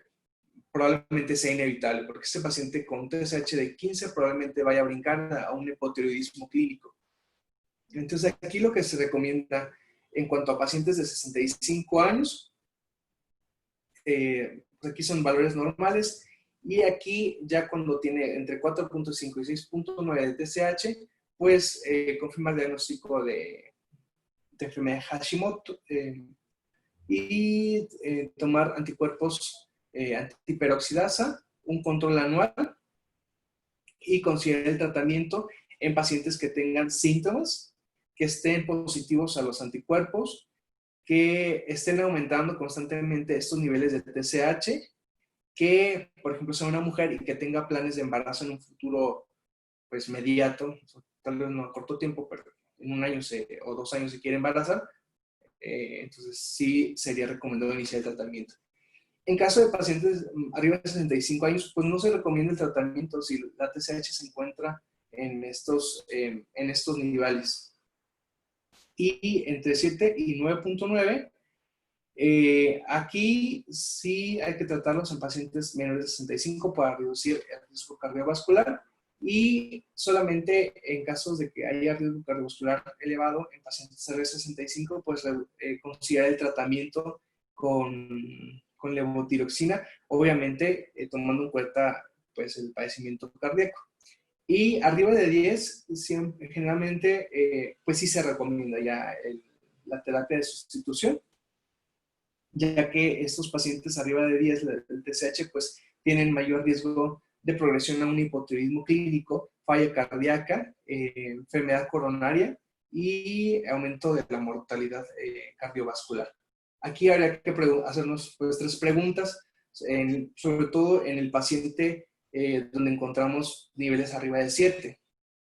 probablemente sea inevitable, porque este paciente con TSH de 15 probablemente vaya a brincar a un hipotiroidismo clínico. Entonces, aquí lo que se recomienda en cuanto a pacientes de 65 años, aquí son valores normales, y aquí ya cuando tiene entre 4.5 y 6.9 de TSH, pues confirma el diagnóstico de enfermedad de Hashimoto y tomar anticuerpos antiperoxidasa, un control anual y considerar el tratamiento en pacientes que tengan síntomas, que estén positivos a los anticuerpos, que estén aumentando constantemente estos niveles de TSH, que, por ejemplo, sea una mujer y que tenga planes de embarazo en un futuro, pues, mediato, tal vez no a corto tiempo, pero en 1 año o 2 años se quiere embarazar, entonces sí sería recomendado iniciar el tratamiento. En caso de pacientes arriba de 65 años, pues no se recomienda el tratamiento si la TSH se encuentra en estos niveles. Y entre 7 y 9.9, aquí sí hay que tratarlos en pacientes menores de 65 para reducir el riesgo cardiovascular y solamente en casos de que haya riesgo cardiovascular elevado en pacientes de 65, pues considerar el tratamiento con levotiroxina, obviamente tomando en cuenta pues el padecimiento cardíaco. Y arriba de 10, generalmente, pues sí se recomienda ya la terapia de sustitución, ya que estos pacientes arriba de 10 del TSH pues tienen mayor riesgo de progresión a un hipotiroidismo clínico, falla cardíaca, enfermedad coronaria y aumento de la mortalidad cardiovascular. Aquí habría que hacernos pues 3 preguntas, sobre todo en el paciente donde encontramos niveles arriba de 7.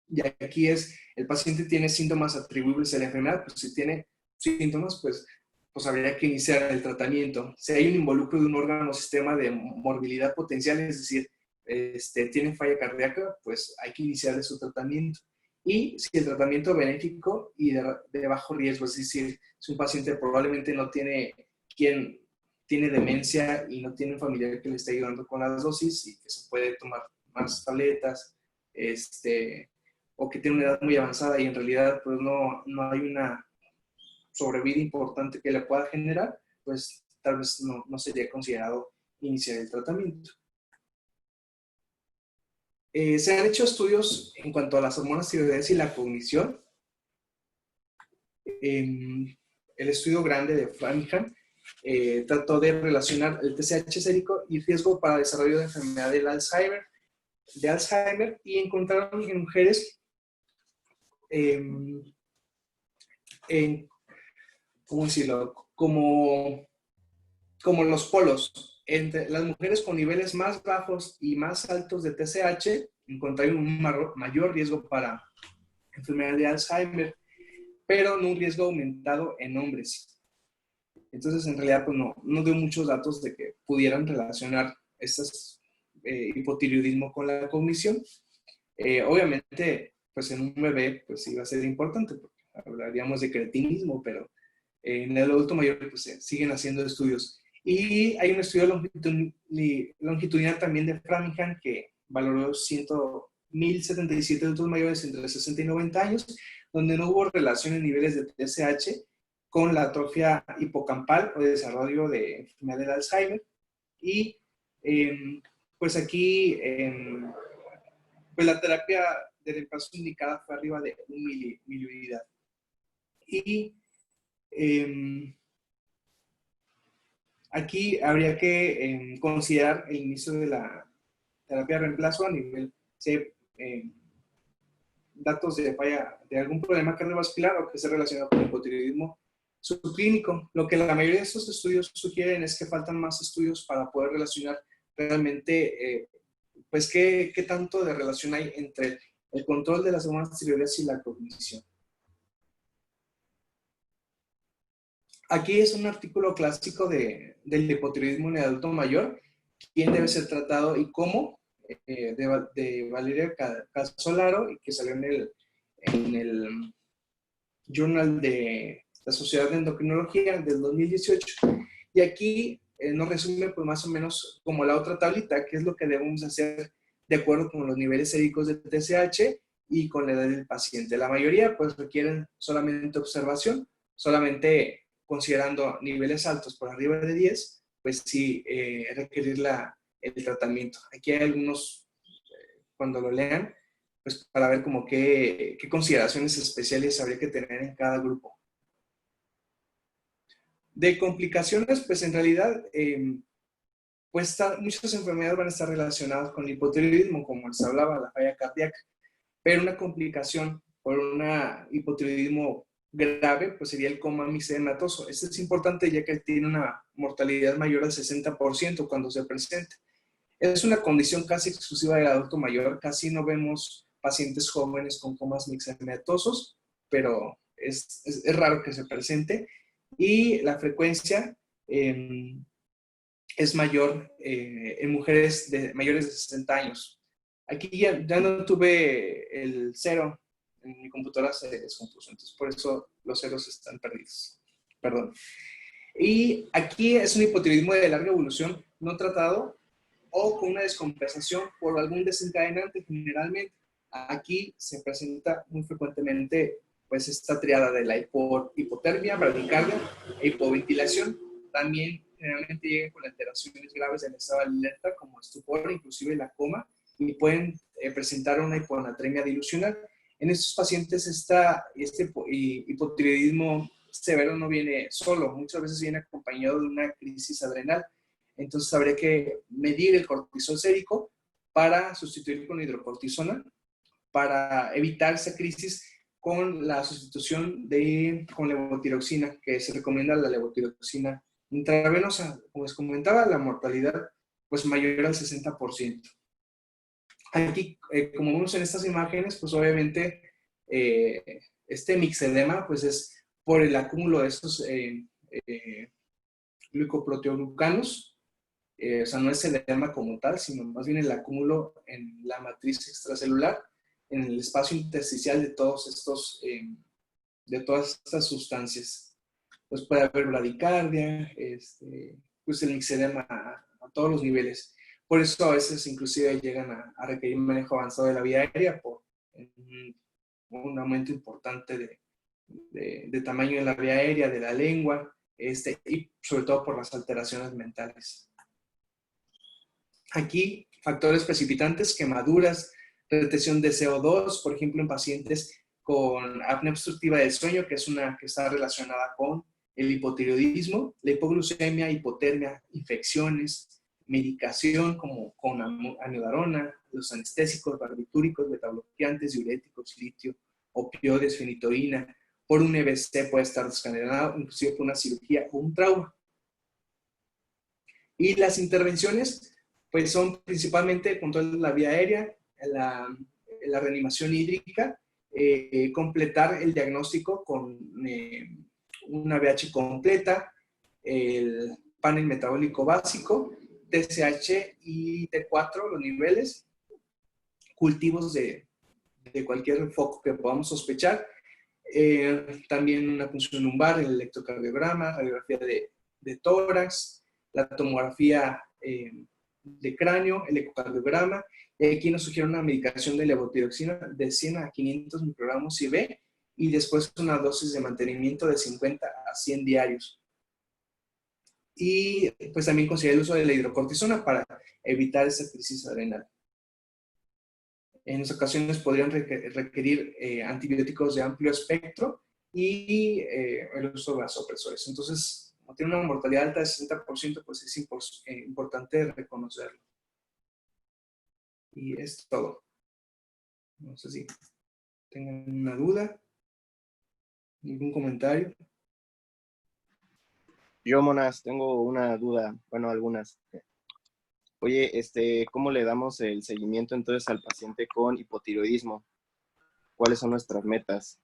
Y aquí el paciente tiene síntomas atribuibles a la enfermedad, pues si tiene síntomas, pues habría que iniciar el tratamiento. Si hay un involucro de un órgano o sistema de morbilidad potencial, es decir, tienen falla cardíaca, pues hay que iniciar su tratamiento. Y si el tratamiento benéfico y de bajo riesgo, es decir, si un paciente probablemente no tiene quien tiene demencia y no tiene un familiar que le esté ayudando con las dosis y que se puede tomar más tabletas, o que tiene una edad muy avanzada y en realidad pues no hay una sobrevida importante que le pueda generar, pues tal vez no sería considerado iniciar el tratamiento. Se han hecho estudios en cuanto a las hormonas tiroideas y la cognición. El estudio grande de Framingham trató de relacionar el TSH sérico y riesgo para el desarrollo de enfermedad del Alzheimer. de Alzheimer y encontraron en mujeres en, ¿cómo decirlo? Como los polos. Entre las mujeres con niveles más bajos y más altos de TSH encontraron un mayor riesgo para enfermedad de Alzheimer, pero no un riesgo aumentado en hombres. Entonces, en realidad, pues no dio muchos datos de que pudieran relacionar estos hipotiroidismo con la cognición. Obviamente, pues en un bebé, pues iba a ser importante, porque hablaríamos de cretinismo, pero en el adulto mayor, pues siguen haciendo estudios. Y hay un estudio longitudinal también de Framingham que valoró 1.077 adultos mayores entre 60 y 90 años, donde no hubo relación en niveles de TSH con la atrofia hipocampal o desarrollo de enfermedad del Alzheimer. Y pues aquí, pues la terapia de reemplazo indicada fue arriba de 1 miliunidad. Y aquí habría que considerar el inicio de la terapia de reemplazo a nivel de datos de falla de algún problema cardiovascular o que esté relacionado con el hipotiroidismo subclínico. Lo que la mayoría de estos estudios sugieren es que faltan más estudios para poder relacionar realmente, pues, qué tanto de relación hay entre el control de las hormonas tiroideas y la cognición. Aquí es un artículo clásico del hipotiroidismo en el adulto mayor, quién debe ser tratado y cómo, de Valeria Casolaro, que salió en el Journal de la Sociedad de Endocrinología del 2018. Y aquí nos resume pues más o menos como la otra tablita, qué es lo que debemos hacer de acuerdo con los niveles séricos de TSH y con la edad del paciente. La mayoría pues requieren solamente observación, solamente considerando niveles altos por arriba de 10, pues sí requerir el tratamiento. Aquí hay algunos, cuando lo lean, pues para ver como qué consideraciones especiales habría que tener en cada grupo. De complicaciones, pues en realidad, pues muchas enfermedades van a estar relacionadas con el hipotiroidismo, como les hablaba, la falla cardíaca, pero una complicación por un hipotiroidismo grave, pues sería el coma mixedematoso. Esto es importante ya que tiene una mortalidad mayor al 60% cuando se presenta. Es una condición casi exclusiva del adulto mayor, casi no vemos pacientes jóvenes con comas mixedematosos, pero es raro que se presente. Y la frecuencia es mayor en mujeres mayores de 60 años. Aquí ya no tuve el cero, en mi computadora se descompuso, entonces por eso los ceros están perdidos. Perdón. Y aquí es un hipotiroidismo de larga evolución no tratado o con una descompensación por algún desencadenante generalmente. Aquí se presenta muy frecuentemente pues esta triada de la hipotermia, bradicardia e hipoventilación. También generalmente llegan con alteraciones graves del estado de alerta como estupor, inclusive la coma, y pueden presentar una hiponatremia dilucional. En estos pacientes este hipotiroidismo severo no viene solo, muchas veces viene acompañado de una crisis adrenal. Entonces habría que medir el cortisol sérico para sustituir con hidrocortisona, para evitar esa crisis con la sustitución con levotiroxina, que se recomienda la levotiroxina intravenosa. Como les comentaba, la mortalidad pues mayor al 60%. Aquí, como vemos en estas imágenes, pues obviamente este mixedema pues es por el acúmulo de estos glucoproteoglucanos. O sea, no es el edema como tal, sino más bien el acúmulo en la matriz extracelular, en el espacio intersticial de todos estos, de todas estas sustancias. Pues puede haber bradicardia, pues el mixedema a todos los niveles. Por eso a veces inclusive llegan a requerir manejo avanzado de la vía aérea por un aumento importante de tamaño en la vía aérea, de la lengua, y sobre todo por las alteraciones mentales. Aquí, factores precipitantes, quemaduras, retención de CO2, por ejemplo, en pacientes con apnea obstructiva del sueño, que es una que está relacionada con el hipotiroidismo, la hipoglucemia, hipotermia, infecciones, medicación como con amiodarona, los anestésicos, barbitúricos, betabloqueantes, diuréticos, litio, opioides, fenitoína, por un EBC puede estar desencadenado, inclusive por una cirugía o un trauma. Y las intervenciones, pues son principalmente el control de la vía aérea, la reanimación hídrica, completar el diagnóstico con una VH completa, el panel metabólico básico, TSH y T4, los niveles, cultivos de cualquier foco que podamos sospechar, también una punción lumbar, el electrocardiograma, radiografía de tórax, la tomografía de cráneo, el ecocardiograma, y aquí nos sugiere una medicación de levotiroxina de 100 a 500 microgramos IV y después una dosis de mantenimiento de 50 a 100 diarios. Y pues también considera el uso de la hidrocortisona para evitar esa crisis adrenal. En ocasiones podrían requerir antibióticos de amplio espectro y el uso de vasopresores. Entonces, como tiene una mortalidad alta de 60%, pues es importante reconocerlo. Y es todo. No sé si tengan una duda, algún comentario. Yo, Monas, tengo una duda, bueno, algunas. Oye, ¿cómo le damos el seguimiento entonces al paciente con hipotiroidismo? ¿Cuáles son nuestras metas?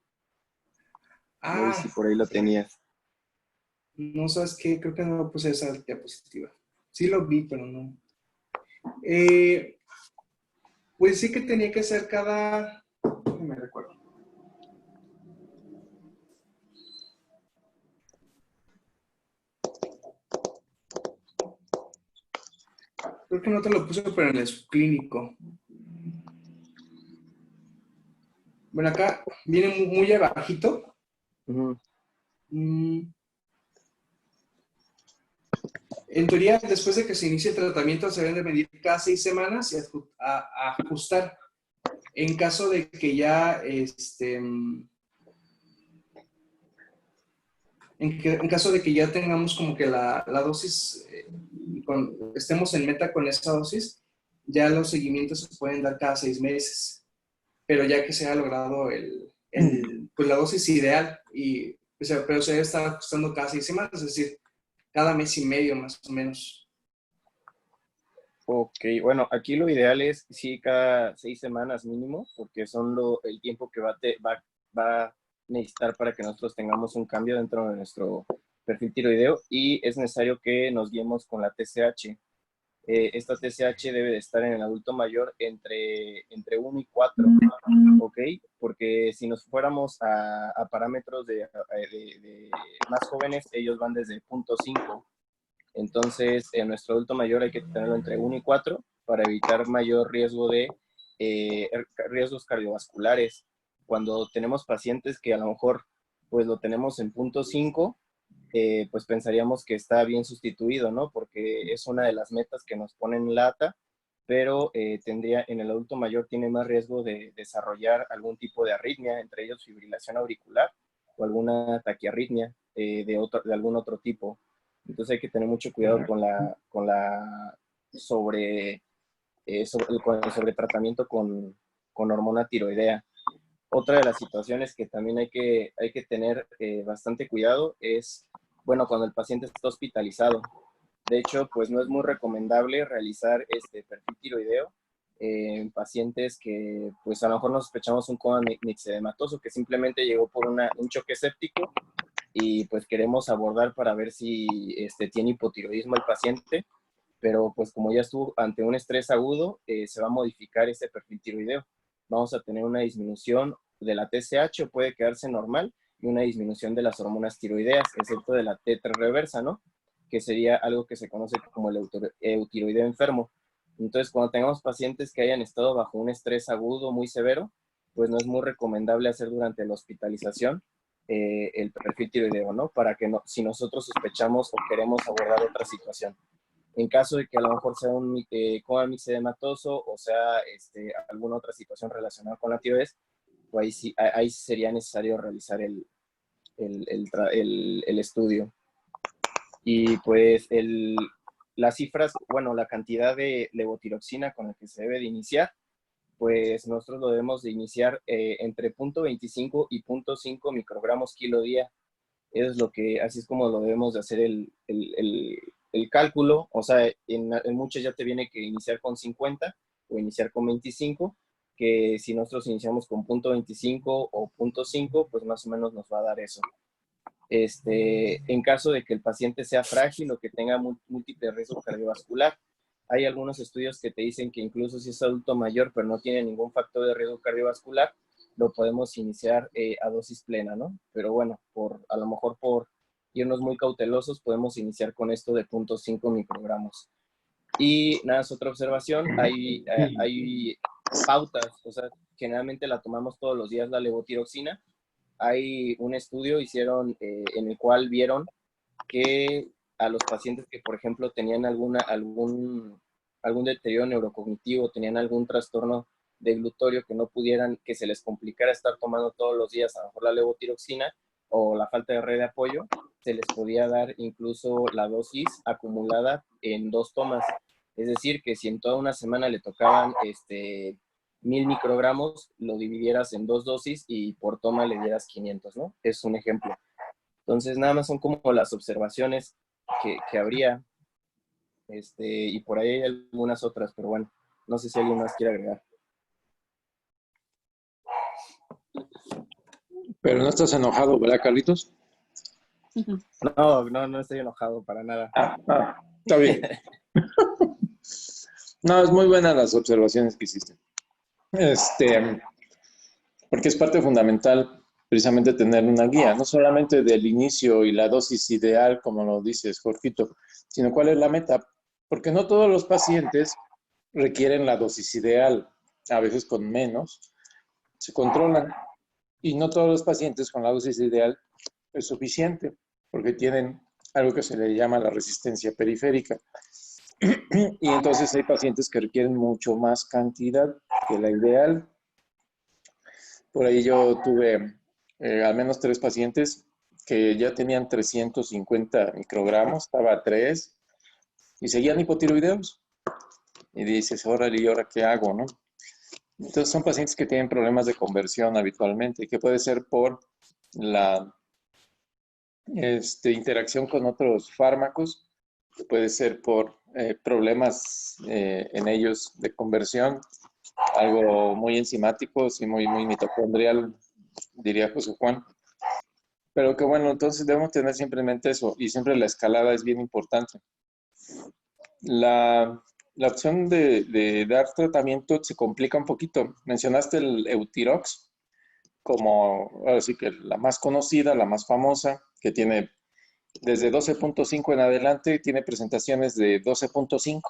No sé si por ahí lo tenías. No sabes qué, creo que no lo puse esa diapositiva. Sí lo vi, pero no. Pues sí que tenía que ser cada, no me recuerdo. Creo que no te lo puse, pero en el subclínico. Bueno, acá viene muy abajito. Uh-huh. En teoría, después de que se inicie el tratamiento, se deben de medir cada 6 semanas y ajustar. En caso de que ya, en caso de que ya tengamos como que la dosis, estemos en meta con esa dosis, ya los seguimientos se pueden dar cada 6 meses. Pero ya que se ha logrado pues la dosis ideal, pero se debe estar ajustando cada 6 semanas, es decir, cada mes y medio más o menos. Ok, bueno, aquí lo ideal es sí cada 6 semanas mínimo, porque son el tiempo que va a necesitar para que nosotros tengamos un cambio dentro de nuestro perfil tiroideo y es necesario que nos guiemos con la TSH. Esta TSH debe de estar en el adulto mayor entre 1 y 4, ¿ok? Porque si nos fuéramos a parámetros de más jóvenes, ellos van desde 0.5. Entonces, en nuestro adulto mayor hay que tenerlo entre 1 y 4 para evitar mayor riesgo de riesgos cardiovasculares. Cuando tenemos pacientes que a lo mejor pues lo tenemos en 0.5, pues pensaríamos que está bien sustituido, ¿no? Porque es una de las metas que nos ponen lata, pero en el adulto mayor tiene más riesgo de desarrollar algún tipo de arritmia, entre ellos fibrilación auricular o alguna taquiarritmia de algún otro tipo. Entonces hay que tener mucho cuidado con el sobretratamiento con hormona tiroidea. Otra de las situaciones que también hay que tener bastante cuidado es, bueno, cuando el paciente está hospitalizado. De hecho, pues no es muy recomendable realizar este perfil tiroideo en pacientes que, pues a lo mejor nos sospechamos un coma mixedematoso que simplemente llegó por un choque séptico y pues queremos abordar para ver si tiene hipotiroidismo el paciente, pero pues como ya estuvo ante un estrés agudo, se va a modificar ese perfil tiroideo. Vamos a tener una disminución de la TSH o puede quedarse normal y una disminución de las hormonas tiroideas, excepto de la T3 reversa, ¿no? Que sería algo que se conoce como el eutiroideo enfermo. Entonces, cuando tengamos pacientes que hayan estado bajo un estrés agudo muy severo, pues no es muy recomendable hacer durante la hospitalización el perfil tiroideo, ¿no? Para que si nosotros sospechamos o queremos abordar otra situación. En caso de que a lo mejor sea un coma mixedematoso o sea alguna otra situación relacionada con la tiroides, pues ahí sería necesario realizar el estudio. Y pues las cifras, bueno, la cantidad de levotiroxina con la que se debe de iniciar, pues nosotros lo debemos de iniciar entre 0.25 y 0.5 microgramos kilo día. Eso es lo que, así es como lo debemos de hacer el cálculo. O sea, en muchas ya te viene que iniciar con 50 o iniciar con 25, que si nosotros iniciamos con 0.25 o 0.5, pues más o menos nos va a dar eso. En caso de que el paciente sea frágil o que tenga múltiple riesgo cardiovascular, hay algunos estudios que te dicen que incluso si es adulto mayor, pero no tiene ningún factor de riesgo cardiovascular, lo podemos iniciar a dosis plena, ¿no? Pero bueno, a lo mejor por irnos muy cautelosos, podemos iniciar con esto de 0.5 microgramos. Y nada, es otra observación, hay pautas, o sea, generalmente la tomamos todos los días la levotiroxina. Hay un estudio hicieron en el cual vieron que a los pacientes que, por ejemplo, tenían algún deterioro neurocognitivo, tenían algún trastorno de glutorio que no pudieran, que se les complicara estar tomando todos los días a lo mejor la levotiroxina o la falta de red de apoyo, se les podía dar incluso la dosis acumulada en 2 tomas. Es decir, que si en toda una semana le tocaban 1000 microgramos, lo dividieras en 2 dosis y por toma le dieras 500, ¿no? Es un ejemplo. Entonces, nada más son como las observaciones que habría, y por ahí hay algunas otras, pero bueno, no sé si alguien más quiere agregar. Pero no estás enojado, ¿verdad, Carlitos? No estoy enojado para nada. Está bien. No, es muy buena las observaciones que hiciste. Porque es parte fundamental precisamente tener una guía, no solamente del inicio y la dosis ideal, como lo dices, Jorgito, sino cuál es la meta. Porque no todos los pacientes requieren la dosis ideal, a veces con menos, se controlan. Y no todos los pacientes con la dosis ideal es suficiente, porque tienen algo que se le llama la resistencia periférica. Y entonces hay pacientes que requieren mucho más cantidad que la ideal. Por ahí yo tuve al menos 3 pacientes que ya tenían 350 microgramos, estaba a 3, y seguían hipotiroideos. Y dices, órale, ¿y ahora qué hago, no? Entonces son pacientes que tienen problemas de conversión habitualmente, y que puede ser por la interacción con otros fármacos, puede ser por problemas en ellos de conversión, algo muy enzimático, sí, muy mitocondrial, diría José Juan. Pero que bueno, entonces debemos tener siempre en mente eso, y siempre la escalada es bien importante. La opción de dar tratamiento se complica un poquito. Mencionaste el Eutirox como, ahora sí que la más conocida, la más famosa, que tiene desde 12.5 en adelante, tiene presentaciones de 12.5.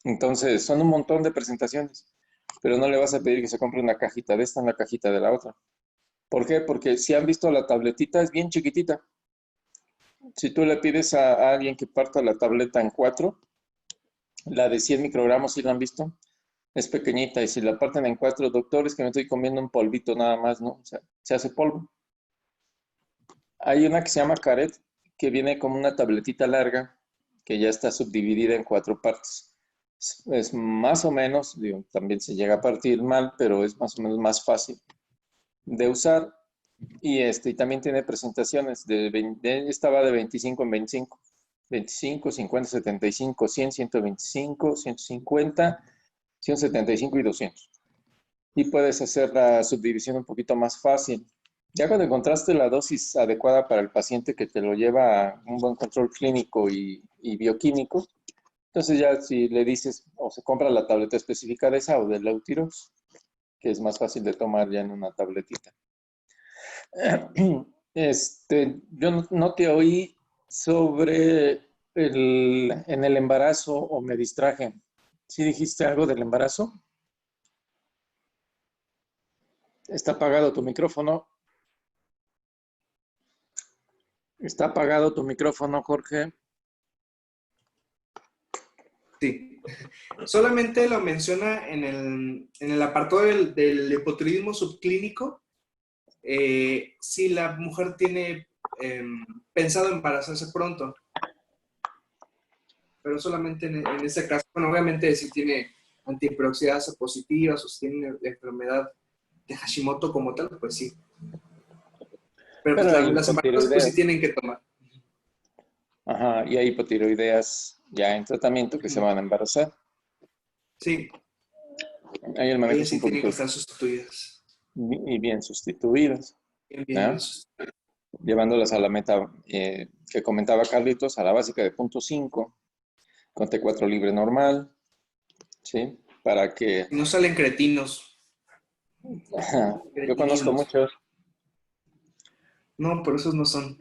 Entonces, son un montón de presentaciones, pero no le vas a pedir que se compre una cajita de esta, una cajita de la otra. ¿Por qué? Porque si han visto la tabletita, es bien chiquitita. Si tú le pides a alguien que parta la tableta en 4, la de 100 microgramos, si la han visto, es pequeñita. Y si la parten en 4, doctores, que me estoy comiendo un polvito nada más, ¿no? O sea, se hace polvo. Hay una que se llama Caret, que viene como una tabletita larga, que ya está subdividida en 4 partes. Es más o menos, digo, también se llega a partir mal, pero es más o menos más fácil de usar. Y también tiene presentaciones, estaba de 25 en 25. 25, 50, 75, 100, 125, 150, 175 y 200. Y puedes hacer la subdivisión un poquito más fácil. Ya cuando encontraste la dosis adecuada para el paciente que te lo lleva a un buen control clínico y bioquímico, entonces ya si le dices o se compra la tableta específica de esa o del Eutirox, que es más fácil de tomar ya en una tabletita. Yo no te oí sobre en el embarazo o me distraje. ¿Sí dijiste algo del embarazo? Está apagado tu micrófono. Está apagado tu micrófono, Jorge. Sí. Solamente lo menciona en el apartado del hipotiroidismo subclínico. Si la mujer tiene pensado embarazarse pronto. pero solamente en ese caso, bueno, obviamente si tiene antiperoxidasa positivas o si tiene la enfermedad de Hashimoto como tal, pues sí. Pero pues Pero hay las embarazadas pues sí hipotiroideas. tienen que tomar. Ajá, y hay hipotiroideas ya en tratamiento que se van a embarazar. Sí, Ahí el manejo ellas es un sí tienen que poquito estar sustituidas. y bien sustituidas, Bien, bien, bien ¿no? sustituidas. Llevándolas a la meta que comentaba Carlitos, a la básica de 0.5, con T4 libre normal, ¿sí? Para que, Y no salen cretinos, ajá, yo conozco cretininos. muchos. No, por esos no son.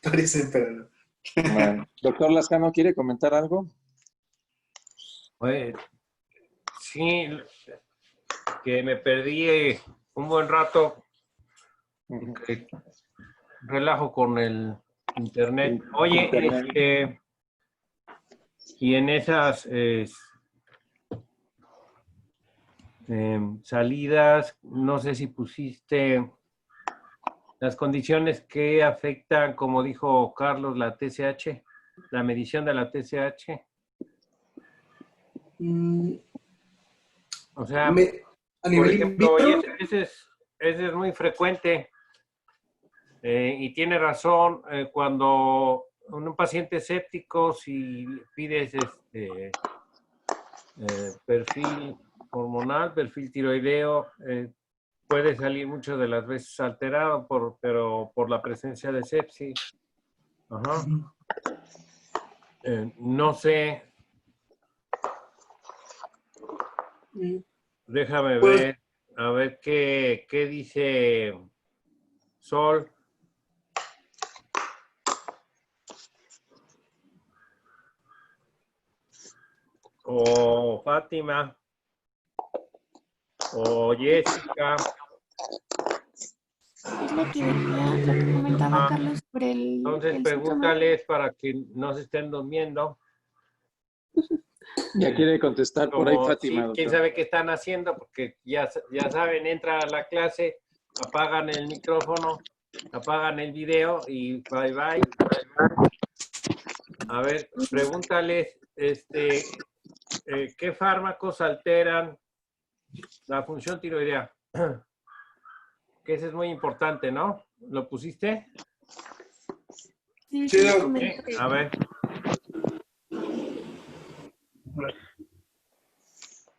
Parecen, pero no. Bueno, doctor Lascano, ¿quiere comentar algo? Oye, sí, que me perdí un buen rato, que relajo con el internet. Oye, Internet. y en esas salidas, no sé si pusiste las condiciones que afectan, como dijo Carlos, la TSH, la medición de la TSH. Mm, O sea, a por nivel in ejemplo, y vitro, ese es muy frecuente. Y tiene razón, cuando un paciente escéptico, si pides perfil hormonal, perfil tiroideo, puede salir muchas de las veces alterado, pero por la presencia de sepsis. Ajá. No sé, déjame pues ver, a ver qué dice Sol o Fátima o Jessica. Es lo que decía, lo que comentaba Ajá. Carlos sobre Entonces el síntoma. pregúntales para que no se estén durmiendo. Ya quiere contestar por ahí Como Fátima, sí, quién doctor. sabe qué están haciendo, porque ya saben, entra a la clase, apagan el micrófono, apagan el video y bye bye. A ver, pregúntales, ¿qué fármacos alteran la función tiroidea? Que eso es muy importante, ¿no? ¿Lo pusiste? Sí, sí, sí lo comenté. A ver,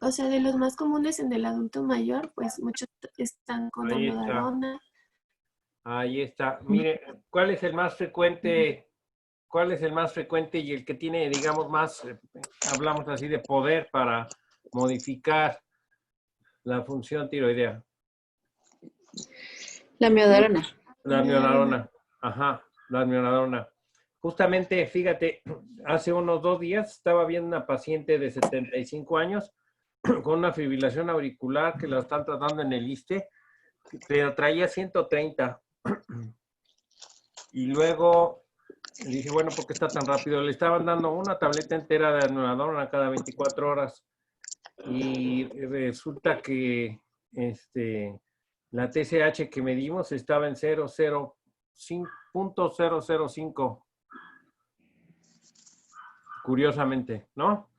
O sea, de los más comunes en el adulto mayor, pues muchos están con ahí está, amiodarona. ahí está. Mire, ¿cuál es el más frecuente? ¿Cuál es el más frecuente y el que tiene, digamos, más, hablamos así de poder para modificar la función tiroidea? La miodarona. La amiodarona. Ajá, la amiodarona. Justamente, fíjate, hace unos 2 días estaba viendo una paciente de 75 años con una fibrilación auricular que la están tratando en el ISSSTE, pero traía 130. Y luego dije, bueno, ¿por qué está tan rápido? Le estaban dando una tableta entera de amiodarona cada 24 horas. Y resulta que la TSH que medimos estaba en 0.005, curiosamente, ¿no?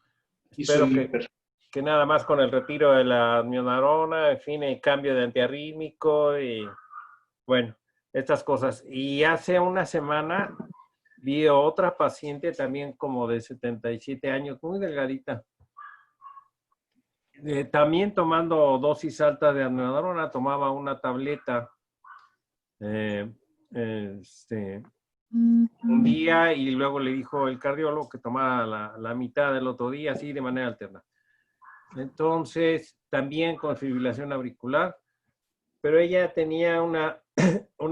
hizo Espero el hiper. que nada más con el retiro de la amiodarona, en fin, el cambio de antiarrítmico y bueno, estas cosas. Y hace una semana vi a otra paciente también como de 77 años, muy delgadita. También tomando dosis alta de amiodarona, tomaba una tableta un día y luego le dijo el cardiólogo que tomara la mitad del otro día, así de manera alterna. Entonces, también con fibrilación auricular, pero ella tenía una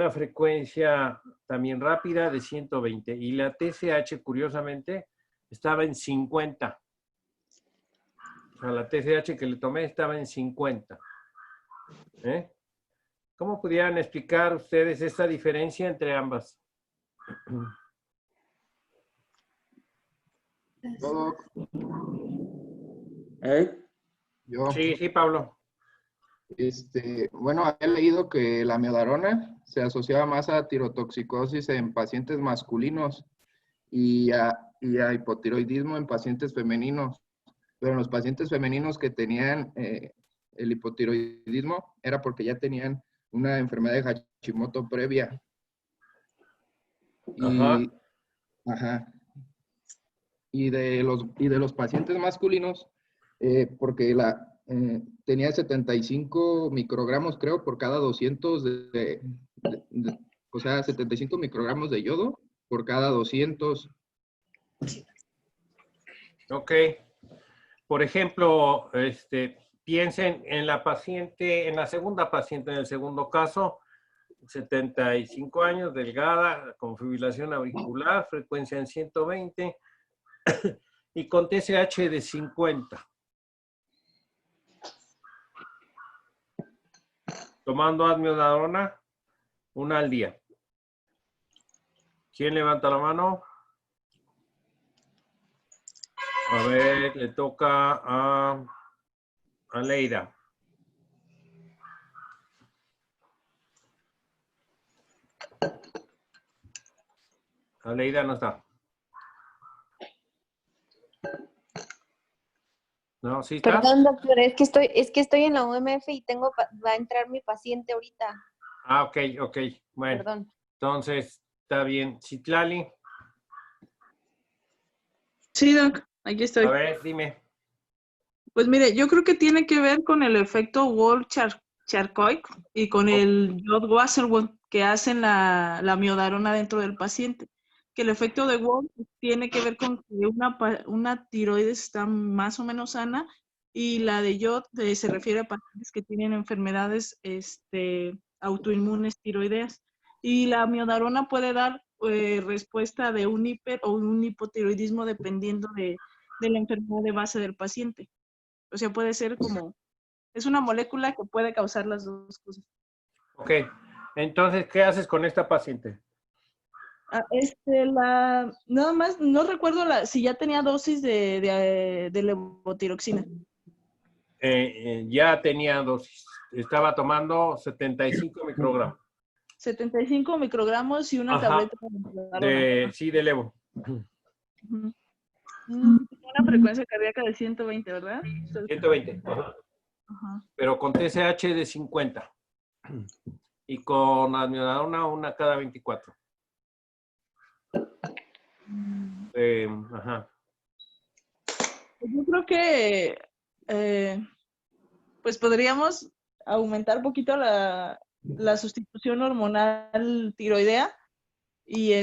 frecuencia también rápida de 120 y la TSH, curiosamente, estaba en 50. O sea, la TSH que le tomé estaba en 50. ¿Cómo pudieran explicar ustedes esta diferencia entre ambas? Yo, ¿Eh? yo, Sí, sí, Pablo. bueno, había leído que la miodarona se asociaba más a tirotoxicosis en pacientes masculinos y y a hipotiroidismo en pacientes femeninos. Pero en los pacientes femeninos que tenían el hipotiroidismo era porque ya tenían una enfermedad de Hashimoto previa. Y, ajá. Y de los pacientes masculinos, porque tenía 75 microgramos, creo, por cada 200 o sea, 75 microgramos de yodo por cada 200. Ok. Por ejemplo, piensen en la paciente, en la segunda paciente, en el segundo caso, 75 años, delgada, con fibrilación auricular, frecuencia en 120 y con TSH de 50. Tomando amiodarona, una al día. ¿Quién levanta la mano? A ver, le toca a Leida. Aleida no está. ¿No? ¿Sí está? Perdón, doctor, es que estoy en la UMF y va a entrar mi paciente ahorita. Ah, ok. Bueno, Perdón. entonces, está bien. Citlali, Sí, doc, aquí estoy. a ver, dime. Pues mire, yo creo que tiene que ver con el efecto Wolff-Charcot y con el Jod-Wasserman que hacen la miodarona dentro del paciente. Que el efecto de Wolff tiene que ver con que una tiroides está más o menos sana y la de Jod se refiere a pacientes que tienen enfermedades autoinmunes tiroideas. Y la miodarona puede dar respuesta de un hiper o un hipotiroidismo dependiendo de la enfermedad de base del paciente. O sea, puede ser es una molécula que puede causar las dos cosas. Ok, entonces, ¿qué haces con esta paciente? Nada más, no recuerdo si ya tenía dosis de levotiroxina. Ya tenía dosis. Estaba tomando 75 microgramos. 75 microgramos y una tableta sí, de levo. Una frecuencia cardíaca de 120, ¿verdad? 120. Ajá. Pero con TSH de 50. Y con amiodarona una cada 24. Ajá. Yo creo que pues podríamos aumentar un poquito la sustitución hormonal tiroidea y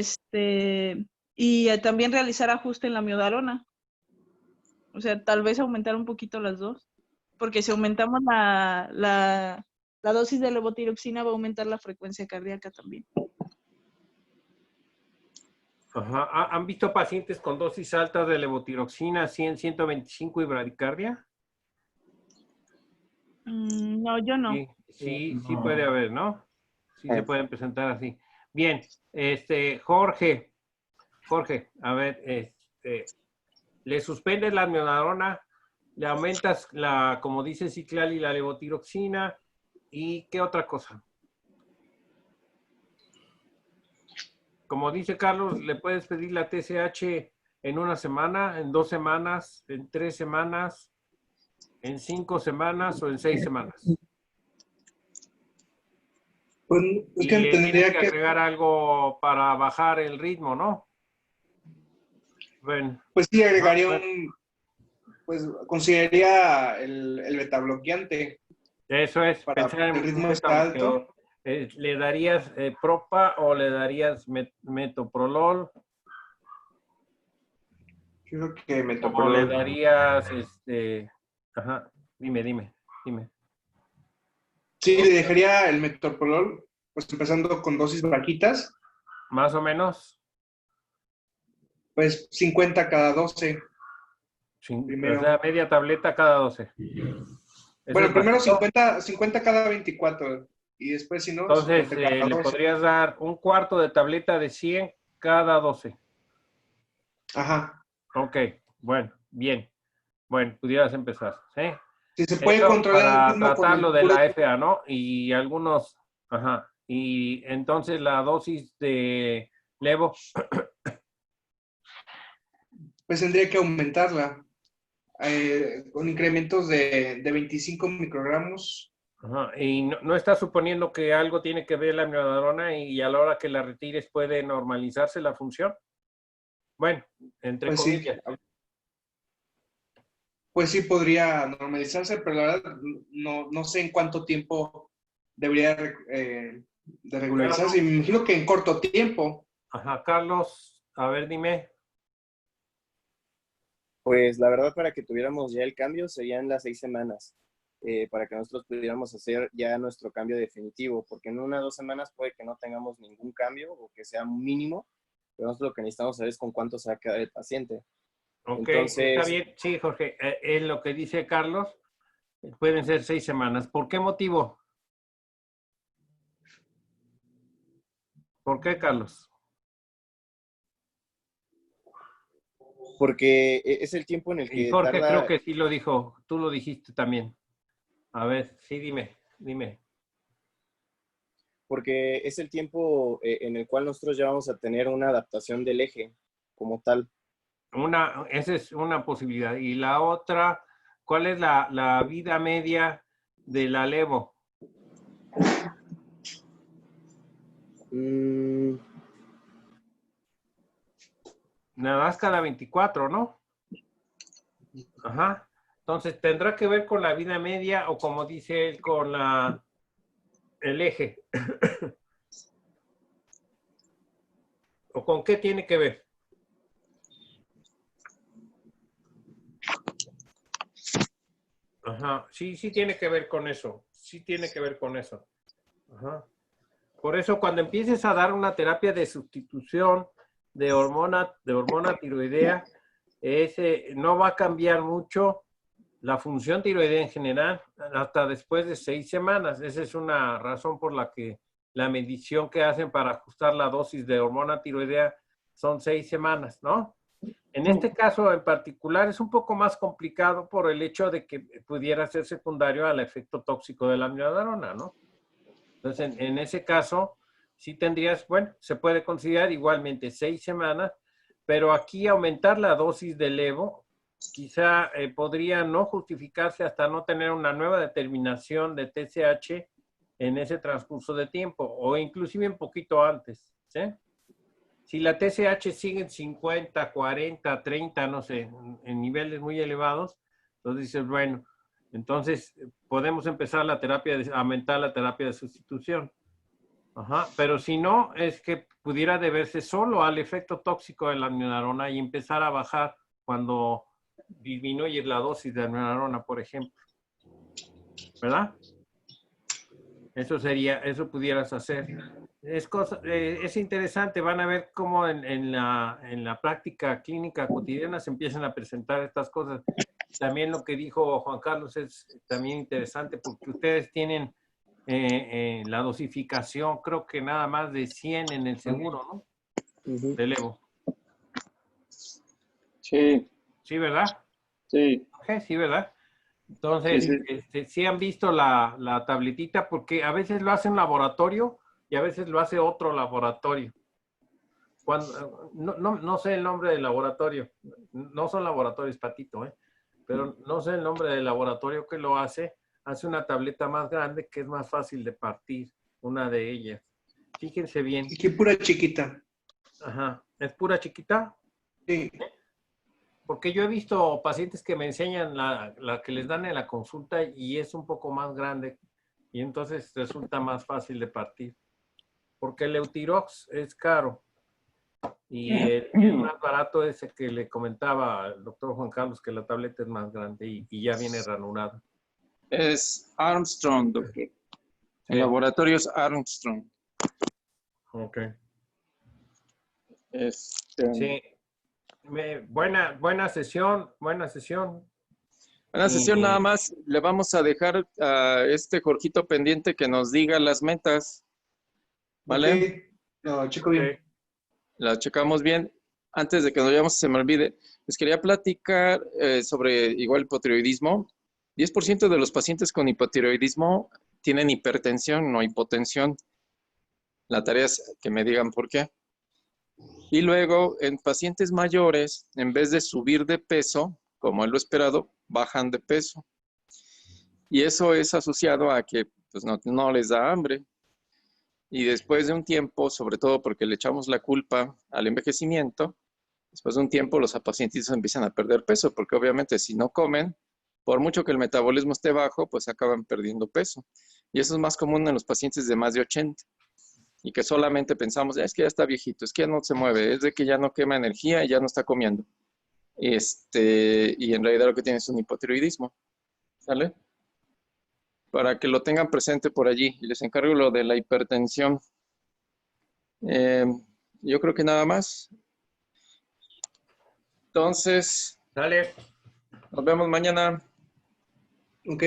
también realizar ajuste en la miodarona. O sea, tal vez aumentar un poquito las dos. Porque si aumentamos la dosis de levotiroxina va a aumentar la frecuencia cardíaca también. Ajá. ¿Han visto pacientes con dosis altas de levotiroxina, 100, 125 y bradicardia? No, yo no. Sí puede haber, ¿no? Sí se pueden presentar así. Bien, Jorge, a ver, le suspendes la amiodarona, le aumentas como dice Citlali, la levotiroxina, ¿y qué otra cosa? Como dice Carlos, le puedes pedir la TSH en una semana, en 2 semanas, en 3 semanas, en 5 semanas o en 6 semanas. Pues es que y tendría que agregar algo para bajar el ritmo, ¿no? Bueno. Pues sí, agregaría pues consideraría el betabloqueante. Eso es, para pensar en el ritmo está alto. ¿Le darías propa o le darías metoprolol? Yo creo que metoprolol. ¿O le darías, ajá, dime. Sí, le dejaría el metoprolol, pues empezando con dosis bajitas. ¿Más o menos? Pues 50 cada 12. Primero. O sea, media tableta cada 12. Bueno, primero 50 cada 24. Y después, si no, entonces le podrías dar un cuarto de tableta de 100 cada 12. Ajá. Ok, bueno, bien. Bueno, pudieras empezar, ¿sí? Si se puede controlar para tratarlo de la FA, ¿no? Y algunos, ajá. Y entonces la dosis de levo pues tendría que aumentarla con incrementos de 25 microgramos. Ajá. Y no está suponiendo que algo tiene que ver la amiodarona y a la hora que la retires puede normalizarse la función. Bueno, entre Pues sí. comillas. Pues sí podría normalizarse, pero la verdad no sé en cuánto tiempo debería de regularizarse. Y me imagino que en corto tiempo. Ajá, Carlos, a ver, dime. Pues la verdad, para que tuviéramos ya el cambio serían las 6 semanas, para que nosotros pudiéramos hacer ya nuestro cambio definitivo, porque en 1 o 2 semanas puede que no tengamos ningún cambio o que sea mínimo, pero nosotros lo que necesitamos saber es con cuánto se va a quedar el paciente. Ok, Entonces, está bien. Sí, Jorge, es lo que dice Carlos. Pueden ser 6 semanas. ¿Por qué motivo? ¿Por qué, Carlos? porque es el tiempo en el Y que Jorge tarda, creo que sí lo dijo. Tú lo dijiste también. A ver, sí, dime. porque es el tiempo en el cual nosotros ya vamos a tener una adaptación del eje como tal. Esa es una posibilidad. Y la otra, ¿cuál es la vida media de la levo? Nada más cada 24, ¿no? Ajá. Entonces, ¿tendrá que ver con la vida media o como dice él, con el eje? ¿O con qué tiene que ver? Ajá. Sí tiene que ver con eso. Sí tiene que ver con eso. Ajá. Por eso, cuando empieces a dar una terapia de sustitución de hormona tiroidea, no va a cambiar mucho la función tiroidea en general hasta después de 6 semanas. Esa es una razón por la que la medición que hacen para ajustar la dosis de hormona tiroidea son 6 semanas, ¿no? En este caso en particular es un poco más complicado por el hecho de que pudiera ser secundario al efecto tóxico de la amiodarona, ¿no? Entonces, en ese caso, sí tendrías, bueno, se puede considerar igualmente 6 semanas, pero aquí aumentar la dosis de levo quizá podría no justificarse hasta no tener una nueva determinación de TSH en ese transcurso de tiempo, o inclusive un poquito antes, ¿sí? Si la TSH sigue en 50, 40, 30, no sé, en niveles muy elevados, entonces dices, bueno, entonces podemos empezar aumentar la terapia de sustitución. Ajá, pero si no, es que pudiera deberse solo al efecto tóxico de la amiodarona y empezar a bajar cuando disminuye la dosis de amiodarona, por ejemplo. ¿Verdad? Eso pudieras hacer. Es interesante, van a ver cómo en la práctica clínica cotidiana se empiezan a presentar estas cosas. También lo que dijo Juan Carlos es también interesante porque ustedes tienen la dosificación, creo que nada más de 100 en el seguro, ¿no? De levo. Sí, Sí, ¿verdad? sí. Sí, ¿verdad? Entonces, Sí. sí han visto la tabletita porque a veces lo hace un laboratorio y a veces lo hace otro laboratorio. No sé el nombre del laboratorio, no son laboratorios Patito, pero no sé el nombre del laboratorio que lo hace una tableta más grande que es más fácil de partir, una de ellas. Fíjense bien. Y que pura chiquita. Ajá, ¿es pura chiquita? Sí. Porque yo he visto pacientes que me enseñan la que les dan en la consulta y es un poco más grande y entonces resulta más fácil de partir. Porque el Eutirox es caro y el más barato es el que le comentaba al doctor Juan Carlos que la tableta es más grande y ya viene ranurada. Es Armstrong, doctor. Sí. El laboratorio es Armstrong. Ok. Sí. Buena sesión, buena sesión. Buena sesión, nada más. Le vamos a dejar a este Jorgito pendiente que nos diga las metas. ¿Vale? Okay. Lo checo bien. La checamos bien. Antes de que nos vayamos, se me olvide, les quería platicar sobre igual hipotiroidismo. 10% de los pacientes con hipotiroidismo tienen hipertensión, no hipotensión. La tarea es que me digan por qué. Y luego, en pacientes mayores, en vez de subir de peso, como es lo esperado, bajan de peso. Y eso es asociado a que pues, no les da hambre. Y después de un tiempo, sobre todo porque le echamos la culpa al envejecimiento, después de un tiempo los pacientes empiezan a perder peso, porque obviamente si no comen, por mucho que el metabolismo esté bajo, pues acaban perdiendo peso. Y eso es más común en los pacientes de más de 80. Y que solamente pensamos, es que ya está viejito, es que ya no se mueve, es de que ya no quema energía y ya no está comiendo. Y en realidad lo que tiene es un hipotiroidismo. ¿Sale? Para que lo tengan presente por allí. Y les encargo lo de la hipertensión. Yo creo que nada más. Entonces, Dale. nos vemos mañana. Ok.